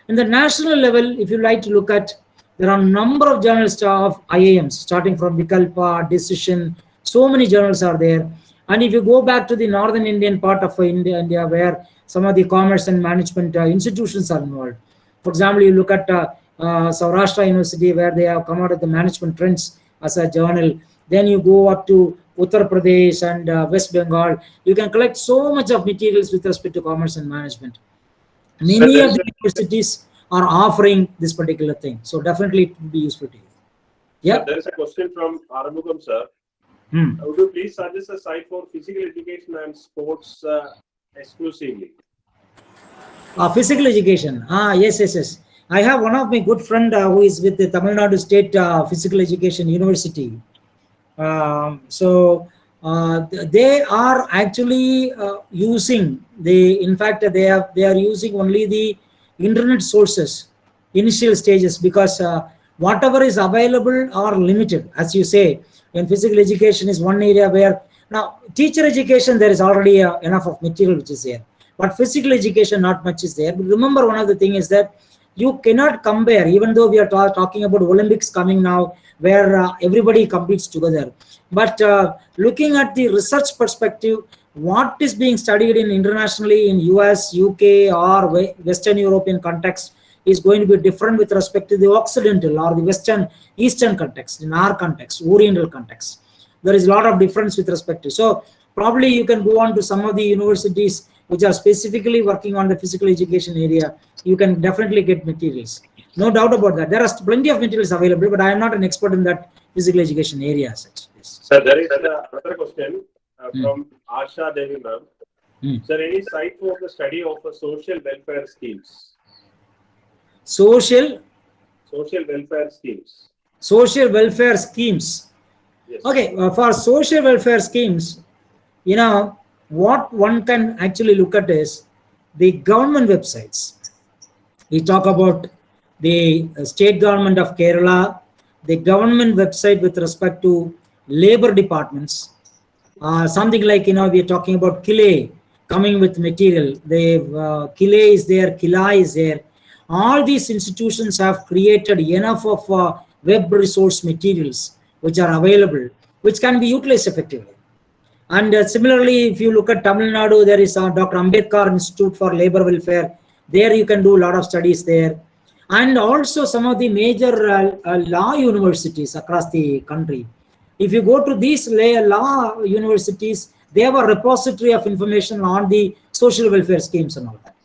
In the national level, if you like to look at, there are a number of journals of IIMs, starting from Vikalpa, Decision, so many journals are there. And if you go back to the northern Indian part of India, where some of the commerce and management institutions are involved. For example, you look at Saurashtra University, where they have come out of the management trends as a journal. Then you go up to Uttar Pradesh and West Bengal. You can collect so much of materials with respect to commerce and management. Many of the universities are offering this particular thing. So definitely it will be useful to you. Yeah. So there is a question from Arumugam, sir. Would you please suggest a site for physical education and sports exclusively? Physical education. Yes. I have one of my good friend who is with the Tamil Nadu State Physical Education University. They are actually using in fact they are using only the internet sources initial stages, because whatever is available are limited. As you say, in physical education is one area where now teacher education there is already enough of material which is there, but physical education not much is there. But remember, one of the thing is that you cannot compare, even though we are talking about Olympics coming now, where everybody competes together. But looking at the research perspective, what is being studied in internationally in US, UK or Western European context is going to be different with respect to the Occidental or the Western Eastern context. In our context, Oriental context, there is a lot of difference with respect to. So probably you can go on to some of the universities which are specifically working on the physical education area. You can definitely get materials. No doubt about that. There are plenty of materials available, but I am not an expert in that physical education area. Sir, there is another question from Asha Devi ma'am. Sir, any site for the study of social welfare schemes? Social welfare schemes. Social welfare schemes. Yes. Okay, for social welfare schemes, what one can actually look at is the government websites. We talk about the state government of Kerala, the government website with respect to labor departments, something like, we are talking about Kile coming with material. The Kile is there, Kila is there. All these institutions have created enough of web resource materials which are available, which can be utilized effectively. And similarly, if you look at Tamil Nadu, there is Dr. Ambedkar Institute for Labor Welfare. There you can do a lot of studies there. And also some of the major law universities across the country. If you go to these law universities, they have a repository of information on the social welfare schemes and all that.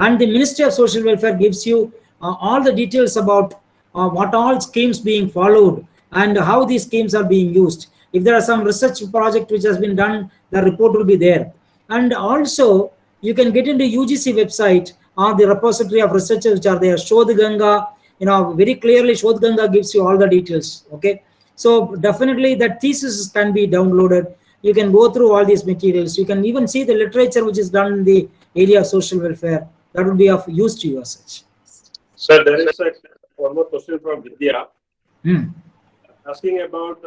And the Ministry of Social Welfare gives you all the details about what all schemes being followed and how these schemes are being used. If there are some research project which has been done, the report will be there. And also you can get into UGC website or the repository of researchers which are there. Shodh Ganga, very clearly Shodh Ganga gives you all the details. Okay, so definitely that thesis can be downloaded. You can go through all these materials. You can even see the literature which is done in the area of social welfare. That would be of use to you as such. Sir, there is one more question from Vidya asking about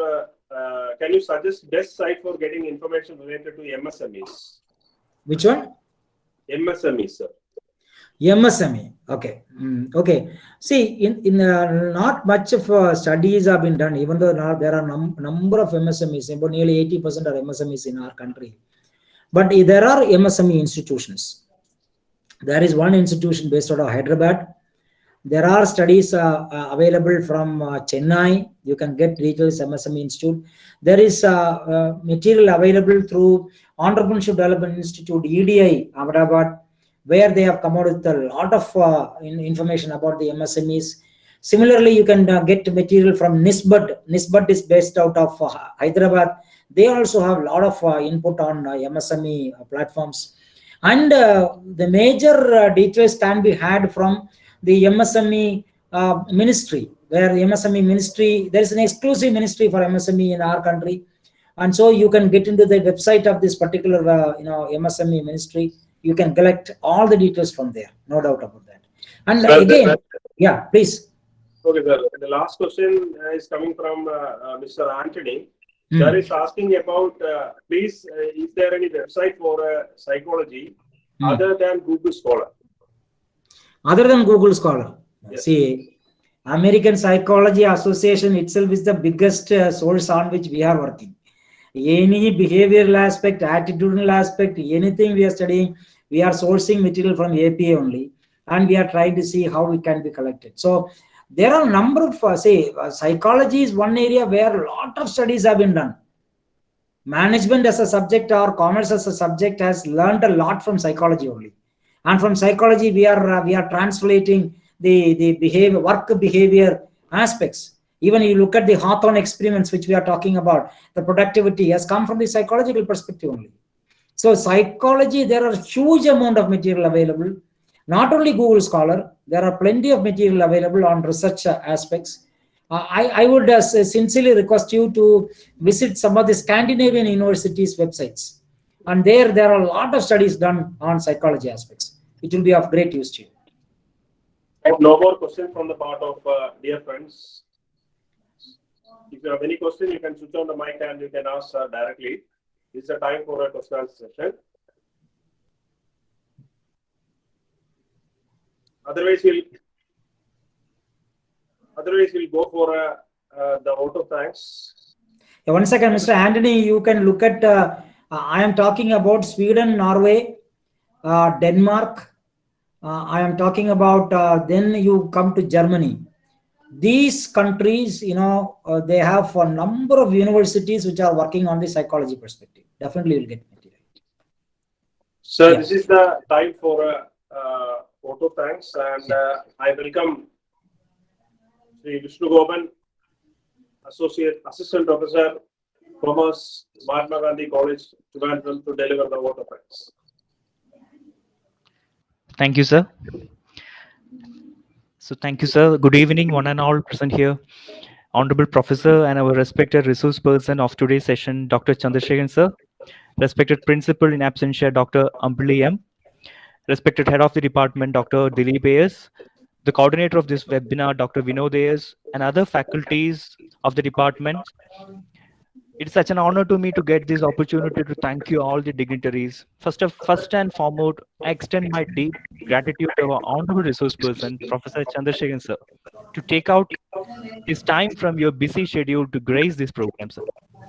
can you suggest best site for getting information related to MSMEs? Which one? MSME, sir. MSME. Okay. Okay. See, in not much of studies have been done, even though there are number of MSMEs, about nearly 80% are MSMEs in our country. But there are MSME institutions. There is one institution based out of Hyderabad. There are studies available from Chennai. You can get details, MSME Institute. There is material available through Entrepreneurship Development Institute, EDI, Ahmedabad, where they have come out with a lot of information about the MSMEs. Similarly, you can get material from NISBUD. NISBUD is based out of Hyderabad. They also have a lot of input on MSME platforms. And the major details can be had from the MSME ministry, where the MSME ministry, there is an exclusive ministry for MSME in our country. And so you can get into the website of this particular MSME ministry. You can collect all the details from there, no doubt about that. And sir, again, yeah, please. Okay, sir. The last question is coming from Mr. Anthony. Sir is asking about, please, is there any website for psychology other than Google Scholar? Other than Google Scholar? Yes. See, American Psychology Association itself is the biggest source on which we are working. Any behavioral aspect, attitudinal aspect, anything we are studying, we are sourcing material from APA only, and we are trying to see how it can be collected. So there are a number of, psychology is one area where a lot of studies have been done. Management as a subject or commerce as a subject has learned a lot from psychology only. And from psychology, we are translating the behavior, work behavior aspects. Even you look at the Hawthorne experiments, which we are talking about, the productivity has come from the psychological perspective only. So psychology, there are huge amount of material available. Not only Google Scholar, there are plenty of material available on research aspects. I would sincerely request you to visit some of the Scandinavian universities' websites. And there are a lot of studies done on psychology aspects. It will be of great use to you. And no more questions from the part of dear friends. If you have any question, you can switch on the mic and you can ask directly. This is a time for a question session. Otherwise, we'll go for the vote of thanks. One second, Mr. Anthony, you can look at, I am talking about Sweden, Norway, Denmark. I am talking about, then you come to Germany. These countries, they have a number of universities which are working on the psychology perspective. Definitely will get material. Sir, This is the time for a vote of thanks, and I welcome Sri Vishnu Goban, Assistant Professor, Commerce, Mahatma Gandhi College, Trivandrum, to deliver the vote of thanks. Thank you, sir. So thank you, sir. Good evening, one and all present here. Honorable Professor and our respected resource person of today's session, Dr. Chandrasekharan, sir. Respected Principal in absentia, Dr. Ambali M. Respected Head of the Department, Dr. Dilip Ayers. The coordinator of this webinar, Dr. Vinod Ayers, and other faculties of the department. It's such an honor to me to get this opportunity to thank you all the dignitaries. First and foremost, I extend my deep gratitude to our honorable resource person, Professor Chandrasekharan, sir, to take out his time from your busy schedule to grace this program, sir.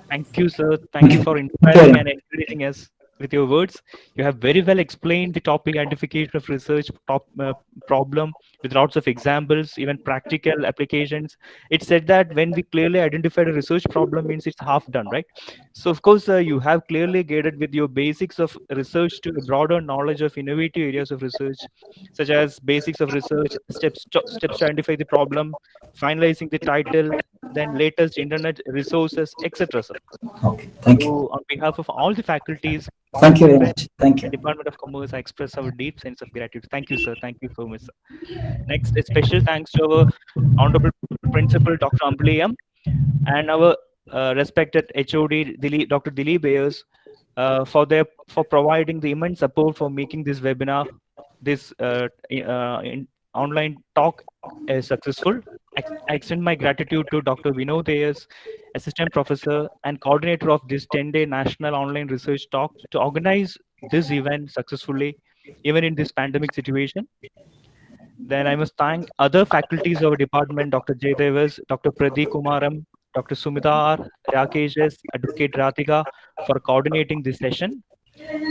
Thank you, sir. Thank you for inspiring and encouraging us with your words. You have very well explained the topic identification of research problem with lots of examples, even practical applications. It said that when we clearly identified a research problem means it's half done, right? So of course, you have clearly guided with your basics of research to a broader knowledge of innovative areas of research, such as basics of research, steps to identify the problem, finalizing the title, then latest internet resources, etc. Sir. Okay, thank you. So on behalf of all the faculties, Thank you very much. Thank you. Department of Commerce, I express our deep sense of gratitude. Thank you, sir. Thank you so much, sir. Next, a special thanks to our Honorable Principal, Dr. Ambali M, and our respected HOD, Dr. Dilip Ayers, for providing the immense support for making this webinar, this online talk successful. I extend my gratitude to Dr. Vinod Ayers, Assistant Professor and Coordinator of this 10-day National Online Research Talk, to organize this event successfully, even in this pandemic situation. Then I must thank other faculties of our department, Dr. Jay Devas, Dr. Pradeep Kumaram, Dr. Sumita R, Rakesh S, Advocate Ratika, for coordinating this session.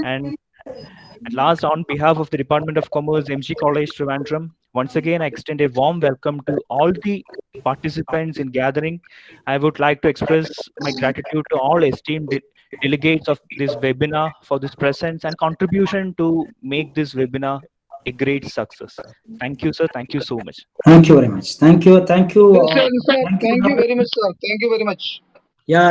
And at last, on behalf of the Department of Commerce, MG College, Trivandrum, once again, I extend a warm welcome to all the participants in gathering. I would like to express my gratitude to all esteemed delegates of this webinar for this presence and contribution to make this webinar a great success. Thank you, sir. Thank you so much. Thank you very much. Thank you. Thank you very much, sir. Thank you very much. Yeah.